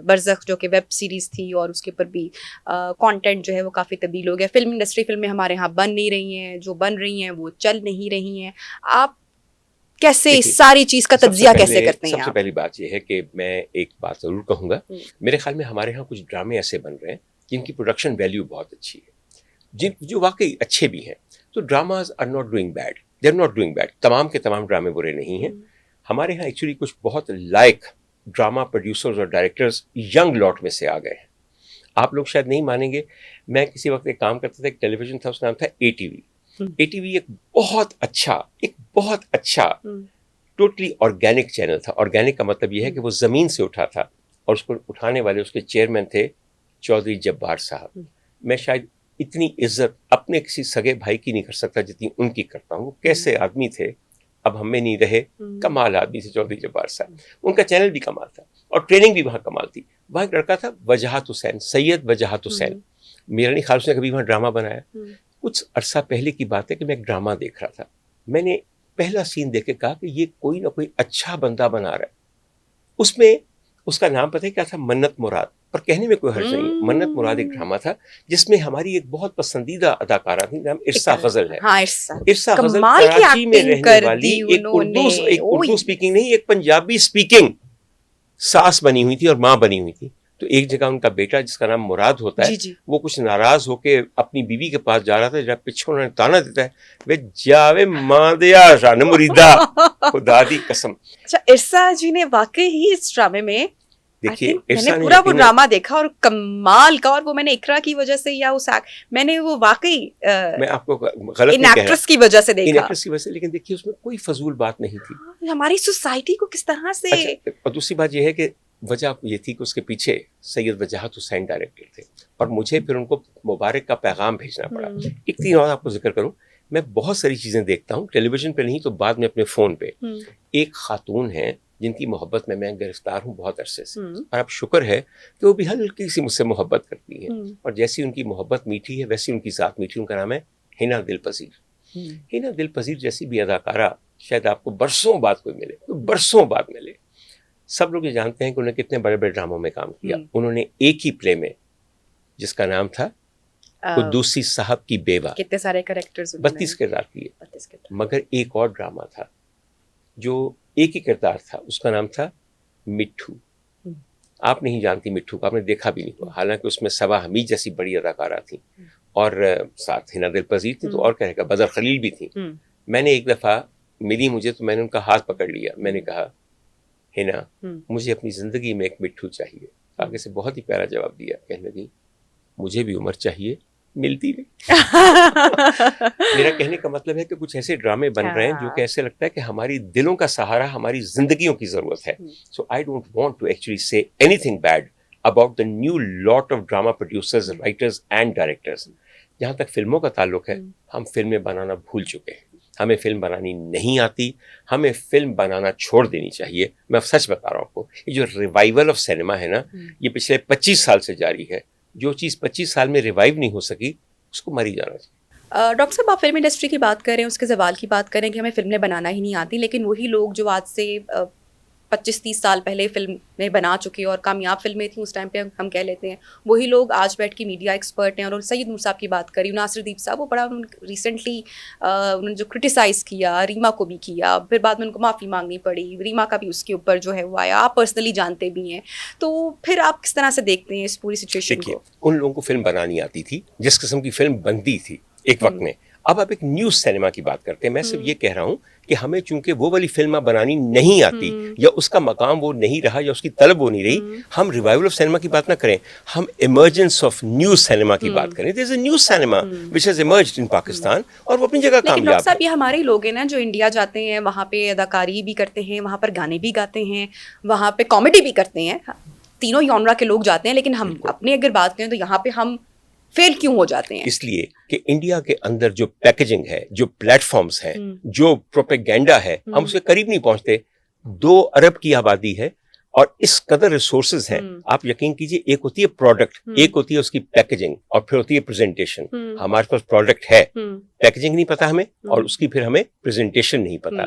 برزخ جو کہ ویب سیریز تھی, اور اس کے اوپر بھی کانٹینٹ جو ہے وہ کافی طویل ہو گیا. فلم انڈسٹری فلمیں ہمارے یہاں بن نہیں رہی ہیں, جو بن رہی ہیں وہ چل نہیں رہی ہیں. آپ کیسے اس ساری چیز کا تجزیہ کیسے کرتے ہیں؟ سب سے پہلی بات یہ ہے کہ میں ایک بات ضرور کہوں گا, میرے خیال میں ہمارے ہاں کچھ ڈرامے ایسے بن رہے ہیں جن کی پروڈکشن ویلیو بہت اچھی ہے, جو واقعی اچھے بھی ہیں. تو dramas are not doing bad, they are not doing bad. تمام کے تمام ڈرامے برے نہیں ہیں. ہمارے ہاں ایکچولی کچھ بہت لائق ڈرامہ پروڈیوسرز اور ڈائریکٹرز ینگ لاٹ میں سے آ گئے ہیں. آپ لوگ شاید نہیں مانیں گے, میں کسی وقت ایک کام کرتا تھا, ایک ٹیلی ویژن تھا, اس کا نام تھا ATV. ATV ایک بہت اچھا ٹوٹلی آرگینک چینل تھا. آرگینک کا مطلب یہ ہے کہ وہ زمین سے اٹھا تھا, اور اس کو اٹھانے والے اس کے چیئرمین تھے چودھری جبار صاحب. میں شاید اتنی عزت اپنے کسی سگے بھائی کی نہیں کر سکتا جتنی ان کی کرتا ہوں. وہ کیسے آدمی تھے, اب ہم میں نہیں رہے, کمال آدمی تھے چودھری جبار صاحب. ان کا چینل بھی کمال تھا, اور ٹریننگ بھی وہاں کمال تھی. وہاں ایک لڑکا تھا وجاہت حسین, سید وجاہت حسین, میرا نہیں خیال اس نے کبھی وہاں ڈرامہ بنایا. کچھ عرصہ پہلے کی بات ہے کہ میں ایک ڈرامہ دیکھ رہا تھا, میں نے پہلا سین دیکھ کے کہا کہ یہ کوئی نہ کوئی اچھا بندہ بنا رہا ہے. اس میں اس کا نام پتہ ہے کیا تھا؟ منت مراد. اور کہنے میں کوئی حرج نہیں. منت مراد ایک ڈرامہ تھا جس میں ہماری ایک بہت پسندیدہ اداکارہ تھی, نام ارسا غزل ہے. ارسا غزل کراچی میں رہنے والی ایک اردو اسپیکنگ نہیں, ایک پنجابی اسپیکنگ ساس بنی ہوئی تھی اور ماں بنی ہوئی تھی. تو ایک جگہ ان کا بیٹا جس کا نام مراد ہوتا ہے وہ کچھ ناراض ہو کے اپنی بیوی کے پاس جا رہا تھا, جب پیچھے انہوں نے تانا دیتا ہے, وہ جاوے ماں دیا شان مریدا, خدا دی قسم. اچھا, ارسا جی نے واقعی ہی اس ڈرامے میں, دیکھیے میں نے پورا وہ ڈرامہ دیکھا اور کمال کا, اور وہ میں نے اقرا کی وجہ سے یا اس میں نے وہ واقعی میں آپ کو غلط ان ایکٹریس کی وجہ سے دیکھا, لیکن دیکھیے اس میں کوئی فضول بات نہیں تھی. ہماری سوسائٹی کو کس طرح سے. اور دوسری بات یہ ہے کہ وجہ یہ تھی کہ اس کے پیچھے سید وجاہت حسین ڈائریکٹر تھے, اور مجھے پھر ان کو مبارک کا پیغام بھیجنا پڑا. ایک چیز اور آپ کو ذکر کروں, میں بہت ساری چیزیں دیکھتا ہوں ٹیلی ویژن پہ نہیں تو بعد میں اپنے فون پہ. ایک خاتون ہیں جن کی محبت میں گرفتار ہوں بہت عرصے سے, اور اب شکر ہے کہ وہ بھی ہلکی سی مجھ سے محبت کرتی ہیں, اور جیسی ان کی محبت میٹھی ہے ویسی ان کی ذات میٹھی. ان کا نام ہے حنا دل پذیر. حنا دل پذیر جیسی بھی اداکارہ شاید آپ کو برسوں بعد کوئی ملے, برسوں بعد ملے. سب لوگ یہ جانتے ہیں کہ انہوں نے کتنے بڑے بڑے ڈراموں میں کام کیا. انہوں نے ایک ہی پلے میں جس کا نام تھا قدوسی صاحب کی بیوہ, کتنے سارے کریکٹرز, 32 کردار کیے, مگر ایک اور ڈرامہ تھا جو ایک ہی کردار تھا, اس کا نام تھا مٹھو. آپ نہیں جانتی مٹھو کو, آپ نے دیکھا بھی نہیں, حالانکہ اس میں صبا حمید جیسی بڑی اداکارہ تھیں, اور ساتھ حنا دل پذیر تھی تو اور کہنے کا بدر خلیل بھی تھیں. میں نے ایک دفعہ ملی مجھے تو میں نے ان کا ہاتھ پکڑ لیا, میں نے کہا حنا مجھے اپنی زندگی میں ایک مٹھو چاہیے. آگے سے بہت ہی پیارا جواب دیا, کہنے لگی مجھے بھی عمر چاہیے, ملتی نہیں. میرا کہنے کا مطلب ہے کہ کچھ ایسے ڈرامے بن رہے ہیں جو کہ ایسے لگتا ہے کہ ہماری دلوں کا سہارا ہماری زندگیوں کی ضرورت ہے. So I don't want to actually say anything bad about the new lot of drama producers, writers and directors. جہاں تک فلموں کا تعلق ہے, ہم فلمیں بنانا بھول چکے ہیں, ہمیں فلم بنانی نہیں آتی, ہمیں فلم بنانا چھوڑ دینی چاہیے. میں سچ بتا رہا ہوں آپ کو, یہ جو ریوائول آف سینما ہے نا, یہ پچھلے 25 سال سے جاری ہے. جو چیز 25 سال میں ریوائیو نہیں ہو سکی اس کو مری جانا چاہیے. ڈاکٹر صاحب, آپ فلم انڈسٹری کی بات کریں, اس کے زوال کی بات کریں کہ ہمیں فلمیں بنانا ہی نہیں آتی, لیکن وہی لوگ جو آج سے 25-30 سال پہلے فلمیں بنا چکے اور کامیاب فلمیں تھیں اس ٹائم پہ ہم کہہ لیتے ہیں, وہی لوگ آج بیٹھ کے میڈیا ایکسپرٹ ہیں. اور سید نور صاحب کی بات کری, ناصر دیپ صاحب, وہ بڑا ریسنٹلی انہوں نے جو کرٹیسائز کیا, ریما کو بھی کیا, پھر بعد میں ان کو معافی مانگنی پڑی, ریما کا بھی اس کے اوپر جو ہے وہ آیا, آپ پرسنلی جانتے بھی ہیں, تو پھر آپ کس طرح سے دیکھتے ہیں اس پوری سچویشن کو؟ ان لوگوں کو فلم بنانی آتی تھی جس قسم کی فلم بنتی تھی ایک وقت میں. اب آپ ایک نیوز سینما کی بات کرتے ہیں. میں صرف یہ کہہ رہا ہوں کہ ہمیں چونکہ وہ والی فلم بنانی نہیں آتی, یا اس کا مقام وہ نہیں رہا, یا اس کی طلب وہ نہیں رہی, ہم ریوائول آف سینما کی بات نہ کریں, ہم ایمرجنس آف نیوز سینما کی بات کریں. There is a new cinema which has emerged in Pakistan, اور وہ اپنی جگہ کامیاب ہے. ڈاکٹر صاحب, یہ ہمارے لوگ ہیں نا جو انڈیا جاتے ہیں, وہاں پہ اداکاری بھی کرتے ہیں, وہاں پر گانے بھی گاتے ہیں, وہاں پہ کامیڈی بھی کرتے ہیں, تینوں یونرا کے لوگ جاتے ہیں, لیکن ہم اپنے اگر بات کریں تو یہاں پہ ہم فیل کیوں ہو جاتے ہیں؟ اس لیے کہ انڈیا کے اندر جو پیکیجنگ ہے, جو پلیٹ فارمز ہیں, جو پروپیگینڈا ہے, ہم اس کے قریب نہیں پہنچتے. 2 ارب کی آبادی ہے اور اس قدر ریسورسز ہیں, آپ یقین کیجئے, ایک ہوتی ہے پروڈکٹ, ایک ہوتی ہے اس کی پیکیجنگ, اور پھر ہوتی ہے پریزنٹیشن. ہمارے پاس پروڈکٹ ہے, پیکیجنگ نہیں پتا ہمیں, اور اس کی پھر ہمیں پریزنٹیشن نہیں پتا.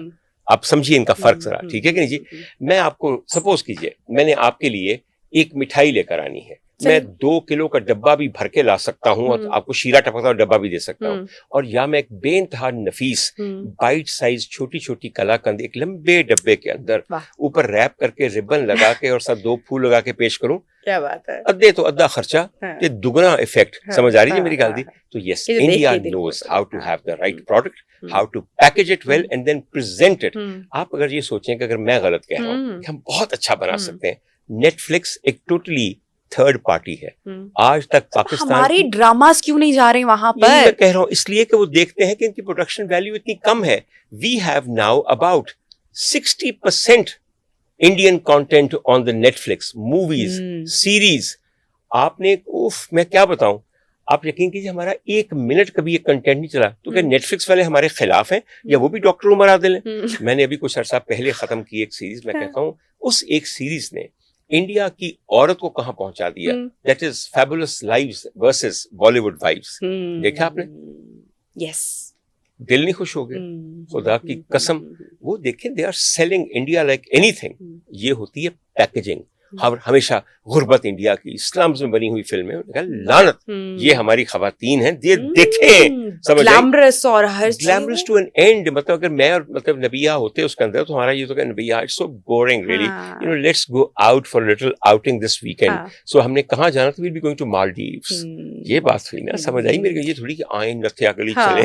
آپ سمجھیے ان کا فرق ذرا, ٹھیک ہے کہ نہیں جی؟ میں آپ کو سپوز کیجئے میں نے آپ کے لیے ایک مٹھائی لے کر آنی ہے, میں 2 کلو کا ڈبہ بھی بھر کے لا سکتا ہوں, اور آپ کو شیرہ ٹپکتا ہوا ڈبہ بھی دے سکتا ہوں, اور یا میں ایک بے انتہا نفیس بائٹ سائز چھوٹی چھوٹی کلاکند ایک لمبے ڈبے کے اندر اوپر ریپ کر کے ربن لگا کے اور ساتھ 2 پھول لگا کے پیش کروں. کیا بات ہے, ادھے تو ادھا خرچہ, یہ دگنا افیکٹ. سمجھ آ رہی ہے میری گل دی؟ تو yes, India knows how to have the right product, how to package it well and then present it. آپ اگر یہ سوچیں کہ اگر میں غلط کہہ رہا ہوں کہ ہم بہت اچھا بنا سکتے ہیں, نیٹ فلکس ایک ٹوٹلی تھرڈ پارٹی ہے. آج تک پاکستان ہمارے ڈراماز کیوں نہیں جا رہے وہاں پر؟ میں کہہ رہا ہوں اس لیے کہ وہ دیکھتے ہیں کہ ان کی پروڈکشن ویلیو اتنی کم ہے. We have now about 60% Indian content on the Netflix, movies, series. آپ نے میں کیا بتاؤں, آپ یقین کیجیے ہمارا 1 منٹ کبھی ایک کنٹینٹ نہیں چلا. تو کیا نیٹ فلکس والے ہمارے خلاف ہیں, یا وہ بھی ڈاکٹر عمر عادل ہیں؟ میں نے ابھی کچھ عرصہ پہلے ختم کی ایک سیریز, میں کہتا ہوں اس ایک سیریز نے انڈیا کی عورت کو کہاں پہنچا دیا. That is fabulous lives versus Bollywood wives. دیکھا آپ نے؟ یس, دل نہیں خوش ہو گئے خدا کی قسم. وہ دیکھیں, they are selling India like اینی تھنگ. یہ ہوتی ہے پیکیجنگ. ہمیشہ غربت انڈیا کی اسلامز میں بنی ہوئی فلمیں, لعنت, یہ ہماری خواتین ہیں, یہ دیکھیں, گلیمرس اور ہر گلیمرس ٹو این اینڈ. مطلب اگر میں اور مطلب نبیہ ہوتے اس کے اندر تو ہمارا یہ تو کہ Nabiha it's so boring really, you know let's go out for little outing this weekend. So ہم نے کہاں جانا تھا, we'll be going to Maldives. یہ بات ہوئی نا, سمجھ آئی میرے کو, یہ تھوڑی کہ آئیں نتھیا گلی چلے.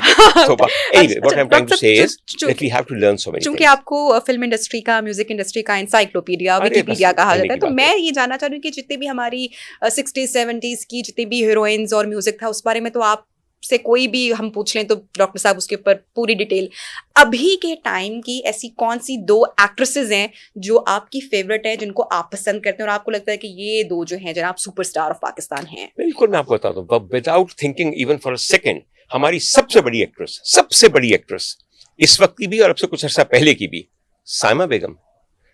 Anyway, what I'm trying to say is that we have to learn so many things. چونکہ آپ کو فلم انڈسٹری کا, میوزک انڈسٹری کا انسائکلوپیڈیا, ویکیپیڈیا کہا جاتا ہے, تو میں یہ جاننا چاہ رہی ہوں کہ جتنے بھی ہماری 60s 70s کی جتنی بھی ہیروئنز اور میوزک تھا, اس بارے میں تو آپ سے کوئی بھی ہم پوچھ لیں تو ڈاکٹر صاحب اس کے اوپر پوری ڈیٹیل. ابھی کے ٹائم کی ایسی کون سی 2 ایکٹریسز ہیں جو آپ کی فیوریٹ ہیں, جن کو آپ پسند کرتے ہیں اور آپ کو لگتا ہے کہ یہ 2 جو ہیں جناب سپر اسٹار آف پاکستان ہیں؟ بالکل, میں آپ کو بتاتا ہوں without thinking even for a second, ہماری سب سے بڑی ایکٹریس اس وقت کی بھی اور اب سے کچھ عرصہ پہلے کی بھی, سائمہ بیگم.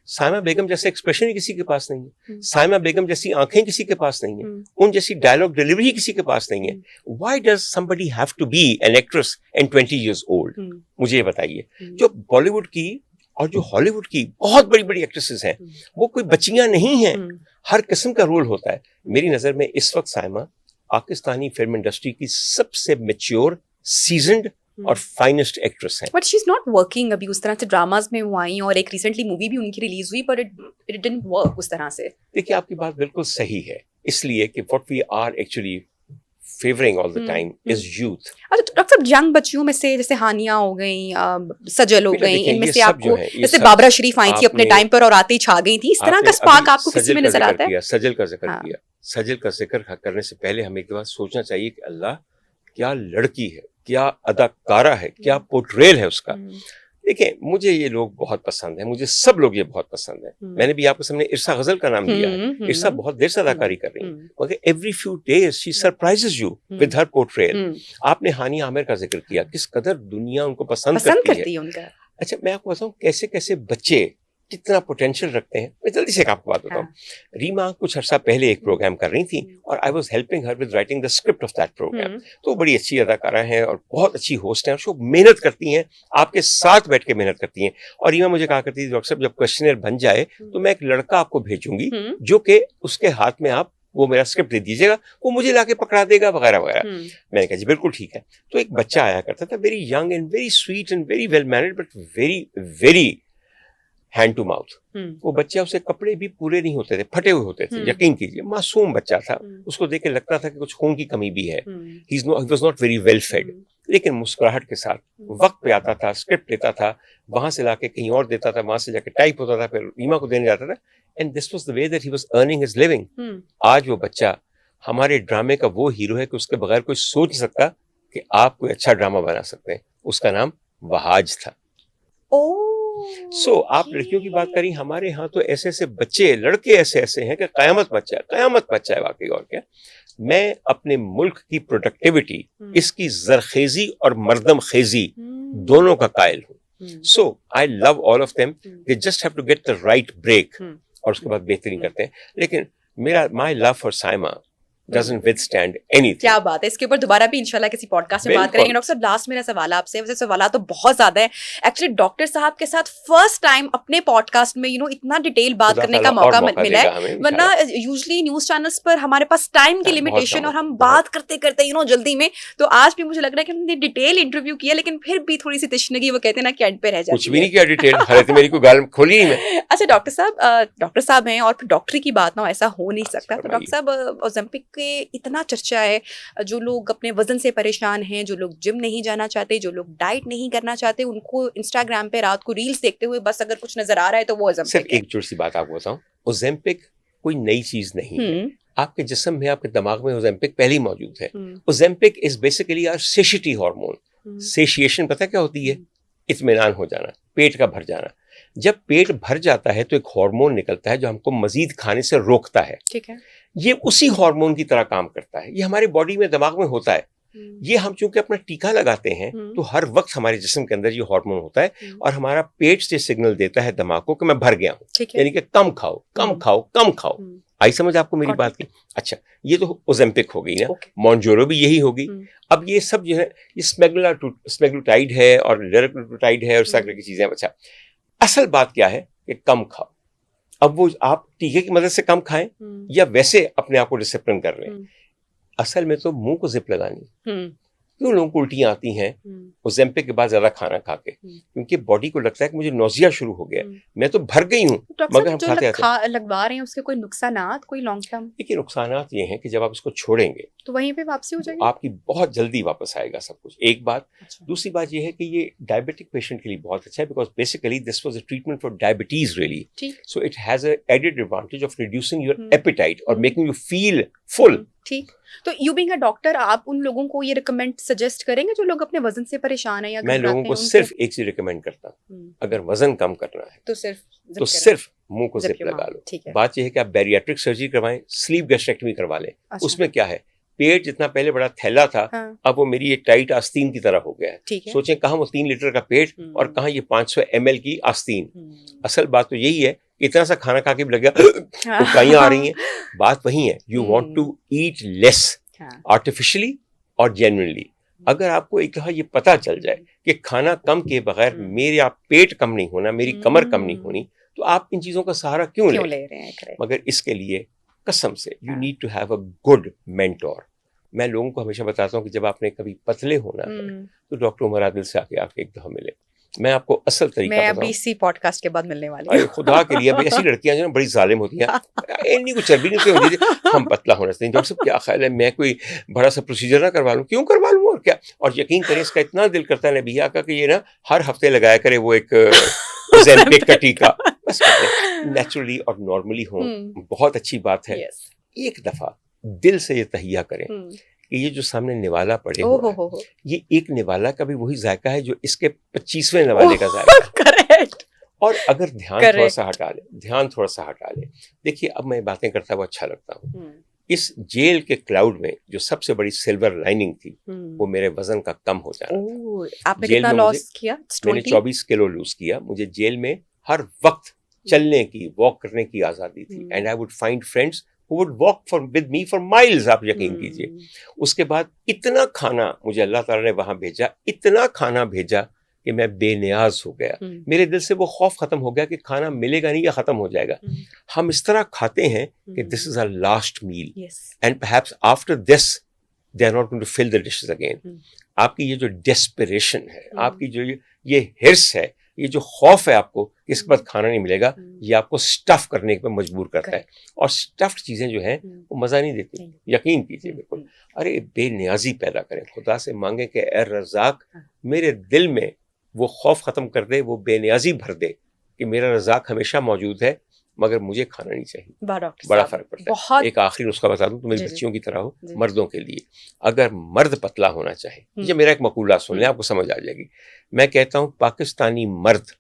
سائمہ بیگم جیسے ایکسپریشن کسی کے پاس نہیں ہے, سائمہ بیگم جیسی آنکھیں کسی کے پاس نہیں ہیں, ان جیسی ڈائلاگ ڈیلیوری کسی کے پاس نہیں ہے. Why does somebody have to be an actress and 20 years old? مجھے یہ بتائیے. جو بالی ووڈ کی اور جو ہالی ووڈ کی بہت بڑی بڑی ایکٹریسز ہیں, وہ کوئی بچیاں نہیں ہیں, ہر قسم کا رول ہوتا ہے. میری نظر میں اس وقت سائمہ پاکستانی فلم انڈسٹری کی سب سے میچیور, سیزنڈ اور فائنسٹ ایکٹریس ہیں. But she is not working ابھی اس طرح سے ڈراماز میں وہ آئیں, اور ایک ریسنٹلی مووی بھی ان کی ریلیز ہوئی, بٹ اٹ ڈڈنٹ ورک اس طرح سے. دیکھیے آپ کی بات بالکل صحیح ہے, اس لیے کہ what we are actually favoring all the time is youth. اچھا ڈاکٹر صاحب, ینگ بچیوں میں سے جیسے ہانیہ ہو گئیں, سجل ہو گئیں, ان میں سے آپ کو جیسے بابرا شریف آئی تھی اپنے ٹائم پر اور آتے ہی چھا گئی تھی, اس طرح کا اسپارک آپ کو کسی میں نظر آتا ہے؟ سجل کا ذکر کیا, سجل کا ذکر کرنے سے پہلے ہمیں ایک بات سوچنا چاہیے کہ اللہ کیا لڑکی ہے, کیا اداکارہ ہے, کیا پورٹریل ہے اس کا. دیکھیں مجھے یہ لوگ بہت پسند ہیں, مجھے سب لوگ یہ بہت پسند ہیں. میں نے بھی آپ کے سامنے عرصہ غزل کا نام دیا ہے, عرصہ بہت دیر سے اداکاری کر رہی ہیں, مگر every few days she surprises you with her portrayal. آپ نے ہانیہ عامر کا ذکر کیا, کس قدر دنیا ان کو پسند کرتی ہے. اچھا میں آپ کو بتاؤں کیسے کیسے بچے کتنا پوٹینشیل رکھتے ہیں. میں جلدی سے ایک آپ کو بات بتاؤں. ریما کچھ عرصہ پہلے ایک پروگرام کر رہی تھی اور I was helping her with writing the script of that programme. تو وہ بڑی اچھی اداکارہ ہیں اور بہت اچھی ہوسٹ ہیں, اور محنت کرتی ہیں, آپ کے ساتھ بیٹھ کے محنت کرتی ہیں. اور ریما مجھے کہا کرتی تھی, ڈاکٹر صاحب جب کوشچنر بن جائے تو میں ایک لڑکا آپ کو بھیجوں گی جو کہ اس کے ہاتھ میں آپ وہ میرا اسکرپٹ دے دیجیے گا, وہ مجھے لا کے پکڑا دے گا وغیرہ وغیرہ. میں نے کہا جی بالکل ٹھیک ہے. تو ایک بچہ آیا کرتا تھا, very young and very sweet and very well mannered but very very hand to mouth. وہ بچہ, اسے کپڑے بھی پورے نہیں ہوتے تھے, پھٹے ہوئے ہوتے تھے, یقین کیجیے, معصوم بچہ تھا. اس کو دیکھ کے لگتا تھا کہ کچھ خون کی کمی بھی ہے. He was not very well fed, لیکن مسکراہٹ کے ساتھ وقت پہ آتا تھا, اسکرپٹ لیتا تھا, وہاں سے لا کے کہیں اور دیتا تھا, وہاں سے جا کے ٹائپ ہوتا تھا, پھر ریما کو دینے جاتا تھا. And this was the way that he was earning his living. آج وہ بچہ ہمارے ڈرامے کا وہ ہیرو ہے کہ اس کے بغیر کوئی سوچ نہیں سکتا کہ آپ کوئی اچھا ڈرامہ بنا سکتے ہیں. اس کا نام وہاج تھا. سو آپ لڑکیوں کی بات کریں, ہمارے ہاں تو ایسے ایسے بچے, لڑکے ایسے ایسے ہیں کہ قیامت بچہ ہے واقعی. اور کیا, میں اپنے ملک کی پروڈکٹیوٹی, اس کی زرخیزی اور مردم خیزی دونوں کا قائل ہوں. So I love all of them, they just have to get the right break, اور اس کے بعد بہترین کرتے ہیں. لیکن میرا my love for Saima doesn't withstand anything. کیا بات ہے, اس کے اوپر دوبارہ بھی انشاءاللہ کسی پوڈ کاسٹ میں بات کریں گے. ڈاکٹر صاحب لاسٹ میرا سوال آپ سے, ویسے سوالات تو بہت زیادہ ہیں ایکچولی, ڈاکٹر صاحب کے ساتھ فرسٹ ٹائم اپنے پوڈ کاسٹ میں اتنا ڈیٹیل بات کرنے کا موقع ملا ہے, ورنہ یوزلی نیوز چینلز پر ہمارے پاس ٹائم کی لمیٹیشن اور ہم بات کرتے کرتے جلدی میں, تو آج بھی مجھے لگ رہا ہے کہ ہم نے ڈیٹیل انٹرویو کیا, لیکن پھر بھی تھوڑی سی تشنگی, وہ کہتے ہیں نا کہ اینڈ پہ رہ جاتی ہے. کچھ بھی نہیں کیا ڈیٹیل, حالانکہ میری کوئی گال کھولی نہیں میں. اچھا ڈاکٹر صاحب ہیں اور پھر ڈاکٹری کی بات نہ ہو, ایسا ہو نہیں سکتا. تو ڈاکٹر صاحب اوزمپک کے اتنا چرچا ہے, جو لوگ اپنے وزن سے پریشان ہیں, جو لوگ جم نہیں جانا چاہتے, جو لوگ ڈائٹ نہیں کرنا چاہتے, ان کو انسٹاگرام پہ رات کو ریلز دیکھتے ہوئے بس اگر کچھ نظر آ رہا ہے تو وہ اوزمپک. صرف ایک چھوٹی سی بات آپ کو بتاؤں, اوزمپک کوئی نئی چیز نہیں ہے. آپ کے جسم میں, آپ کے دماغ میں اوزمپک پہلے ہی موجود ہے. اوزمپک از بیسیکلی آر سیشیٹی ہارمون. سیشیشن پتہ کیا ہوتی ہے؟ اطمینان ہو جانا, پیٹ کا بھر جانا. جب پیٹ بھر جاتا ہے تو ایک ہارمون نکلتا ہے جو ہم کو مزید کھانے سے روکتا ہے. ٹھیک ہے, یہ اسی ہارمون کی طرح کام کرتا ہے. یہ ہمارے باڈی میں, دماغ میں ہوتا ہے. یہ ہم چونکہ اپنا ٹیکا لگاتے ہیں تو ہر وقت ہمارے جسم کے اندر یہ ہارمون ہوتا ہے, اور ہمارا پیٹ سے سگنل دیتا ہے دماغ کو کہ میں بھر گیا ہوں, یعنی کہ کم کھاؤ کم کھاؤ کم کھاؤ. آئی سمجھ آپ کو میری بات کی؟ اچھا, یہ تو اوزمپک ہو گئی نا, مونجورو بھی یہی ہوگی. اب یہ سب جو ہے, یہ اسمیگلوٹائڈ ہے اور لیراگلوٹائڈ ہے اور اس طرح کی چیزیں. اچھا, اصل بات کیا ہے کہ کم کھاؤ. اب وہ آپ ٹیکے کی مدد سے کم کھائیں یا ویسے اپنے آپ کو ڈسپلن کر لیں. اصل میں تو منہ کو زپ لگانی. کیوں لوگوں کو الٹیاں آتی ہیں اوزیمپک کے بعد زیادہ کھانا کھا کے؟ کیونکہ باڈی کو لگتا ہے کہ مجھے نوزیا شروع ہو گیا, میں تو بھر گئی ہوں, مگر ہم کھاتے ہیں. لگوا رہے ہیں اس کے کوئی نقصانات, کوئی لانگ ٹرم؟ دیکھیے نقصانات یہ ہیں کہ جب آپ اس کو چھوڑیں گے تو وہیں پہ واپسی ہو جائے گی, آپ کی بہت جلدی واپس آئے گا سب کچھ. ایک بات. دوسری بات یہ ہے کہ یہ ڈائبٹک پیشنٹ کے لیے بہت اچھا ہے, because basically this was a treatment for diabetes really. So it has a added advantage of reducing your appetite اور میکنگ یو فیل فل. ٹھیک. تو یو بینگ اے ڈاکٹر آپ ان لوگوں کو یہ ریکمینڈ سجیسٹ کریں گے جو لوگ اپنے وزن سے پریشان ہیں یا میں لوگوں کو صرف ایک چیز ریکمینڈ کرتا ہوں, اگر وزن کم کرنا ہے تو صرف منہ کو زپ لگا لو. بات یہ ہے کہ آپ بیریاٹرک سرجری کروائیں, سلیپ گیسٹریکٹمی کروا لیں. اس میں کیا ہے, پیٹ جتنا پہلے بڑا تھیلا تھا اب وہ میری ایک ٹائٹ آستین کی طرح ہو گیا ہے. سوچیں کہاں وہ 3 لیٹر کا پیٹ اور کہاں یہ 500 ml کی آستین. اصل بات تو یہی ہے, اتنا سا کھانا کھا کے بھی لگ گیا اکائیاں آ رہی ہیں. بات وہی ہے, you want to eat less artificially اور جینوئنلی. اگر آپ کو ایک یہ پتا چل جائے کہ کھانا کم کے بغیر میرا پیٹ کم نہیں ہونا, میری کمر کم نہیں ہونی, تو آپ ان چیزوں کا سہارا کیوں لے رہے ہیں؟ مگر اس کے لیے قسم سے you need to have a good mentor. میں لوگوں کو ہمیشہ بتاتا ہوں کہ جب آپ نے کبھی پتلے ہونا ہے تو ڈاکٹر عمر عادل سے آ کے آپ ایک دفعہ ملے. میں آپ کو اصل طریقہ میں ابھی اسی پوڈ کاسٹ کے بعد ملنے والی ہوں. خدا کے لیے ایسی لڑکیاں جو نا بڑی ظالم ہوتی ہیں, اتنی کوئی چربی نہیں ہوتی تھی, ہم پتلا ہونا چاہیے. ڈاکٹر صاحب کیا خیال ہے میں کوئی بڑا سا پروسیجر نہ کروا لوں؟ کیوں کروا لوں اور کیا. اور یقین کریں اس کا اتنا دل کرتا ہے نبیہ کا کہ یہ نا ہر ہفتے لگایا کرے وہ ایک اوزیمپک کا ٹیکا. بس نیچرلی اور نارملی ہوں, بہت اچھی بات ہے. ایک دفعہ دل سے یہ تہیہ کریں کہ یہ جو سامنے نوالا پڑے ہو, یہ ایک نوالا کا بھی وہی ذائقہ ہے جو اس کے 25ویں نوالے کا ذائقہ ہے. اور اگر دھیان تھوڑا سا ہٹا لیں. دیکھیے اب میں باتیں کرتا ہوا اچھا لگتا ہوں. اس جیل کے کلاؤڈ میں جو سب سے بڑی سلور لائننگ تھی وہ میرے وزن کا کم ہو جانا تھا. آپ نے کتنا لاس کیا؟ میں نے 24 کلو لوز کیا. مجھے جیل میں ہر وقت چلنے کی, واک کرنے کی آزادی تھی. And I would find friends who would walk with me for miles. آپ یقین کیجئے. اس کے بعد اتنا کھانا مجھے اللہ تعالیٰ نے وہاں بھیجا, اتنا کھانا بھیجا کہ میں بے نیاز ہو گیا. میرے دل سے وہ خوف ختم ہو گیا کہ کھانا ملے گا نہیں یا ختم ہو جائے گا. ہم اس طرح کھاتے ہیں کہ this is our last meal and perhaps after this they are not going to fill the dishes again. آپ کی یہ جو ڈیسپریشن ہے, آپ کی جو یہ ہرس ہے, یہ جو خوف ہے آپ کو کہ اس کے بعد کھانا نہیں ملے گا, یہ آپ کو سٹف کرنے پہ مجبور کرتا ہے. اور سٹفڈ چیزیں جو ہیں وہ مزہ نہیں دیتی, یقین کیجیے بالکل. ارے بے نیازی پیدا کریں, خدا سے مانگیں کہ اے رزاق میرے دل میں وہ خوف ختم کر دے, وہ بے نیازی بھر دے کہ میرا رزاق ہمیشہ موجود ہے مگر مجھے کھانا نہیں چاہیے. بڑا فرق پڑتا ہے. ایک آخری نسخہ بتا دوں, تو میری بچیوں کی طرح ہو. مردوں کے لیے اگر مرد پتلا ہونا چاہے, یہ میرا ایک مقولہ سن لیں, آپ کو سمجھ آ جائے گی. میں کہتا ہوں پاکستانی مرد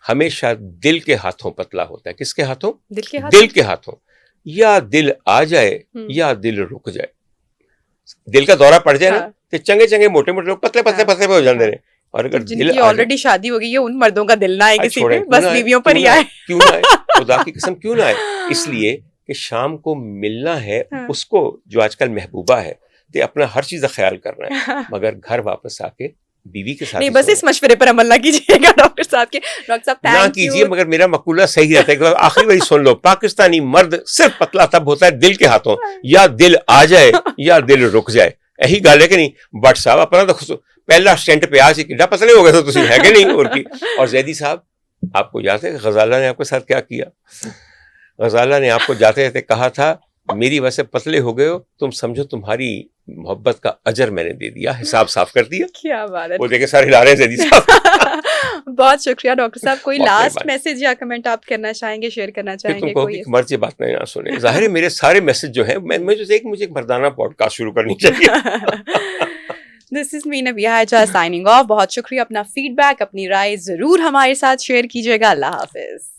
ہمیشہ دل کے ہاتھوں پتلا ہوتا ہے. کس کے ہاتھوں؟ دل کے ہاتھوں. یا دل آ جائے یا دل رک جائے. دل کا دورہ پڑ جائے نا تو چنگے چنگے موٹے موٹے لوگ پتلے پتلے پتلے پہ ہو جاندے رہے. اور اگر دل آلریڈی شادی ہو گئی ہے, ان مردوں کا دل نہ آئے کسی پہ, بس بیویوں پر ہی آئے. کیوں نہ آئے, خدا کی قسم کیوں نہ آئے. اس لیے کہ شام کو ملنا ہے اس کو جو آج کل محبوبہ ہے, تو اپنا ہر چیز کا خیال کرنا ہے, مگر گھر واپس آ کے بیوی کے ساتھ نہیں, بس اس مشورے پر عمل نہ کیجیے گا ڈاکٹر صاحب کے. ڈاکٹر صاحب نہ کیجیے, مگر میرا مقولہ صحیح رہتا ہے. آخری باری سن لو, پاکستانی مرد صرف پتلا تب ہوتا ہے دل کے ہاتھوں, یا دل آ جائے یا دل رک جائے. یہی گل ہے کہ نہیں. بٹ صاحب اپنا تو پہلا اسٹینٹ پہ آج کنڈا پتلے ہو گئے تو تھی ہے کہ نہیں. اور کی اور زیدی صاحب آپ کو یاد ہے غزالہ نے آپ کے ساتھ کیا کیا؟ غزالہ نے آپ کو جاتے جاتے کہا تھا میری وجہ سے پتلے ہو گئے ہو, تم سمجھو تمہاری محبت کا اجر میں نے دے دیا, حساب صاف کر دیا. کیا بات ہے. وہ دیکھے سارے ہلا رہے ہیں زیدی صاحب. بہت شکریہ ڈاکٹر صاحب. کوئی لاسٹ میسج یا کمنٹ آپ کرنا چاہیں گے, شیئر کرنا چاہیں گے؟ کوئی مرض یہ بات نہیں نہ سنے. ظاہر ہے میرے سارے میسج جو ہیں, مجھے ایک مردانہ پوڈ کاسٹ شروع کرنی چاہیے. This is me Nabia Haja signing off. بہت شکریہ. اپنا فیڈ بیک, اپنی رائے ضرور ہمارے ساتھ شیئر کیجیے گا. اللہ حافظ.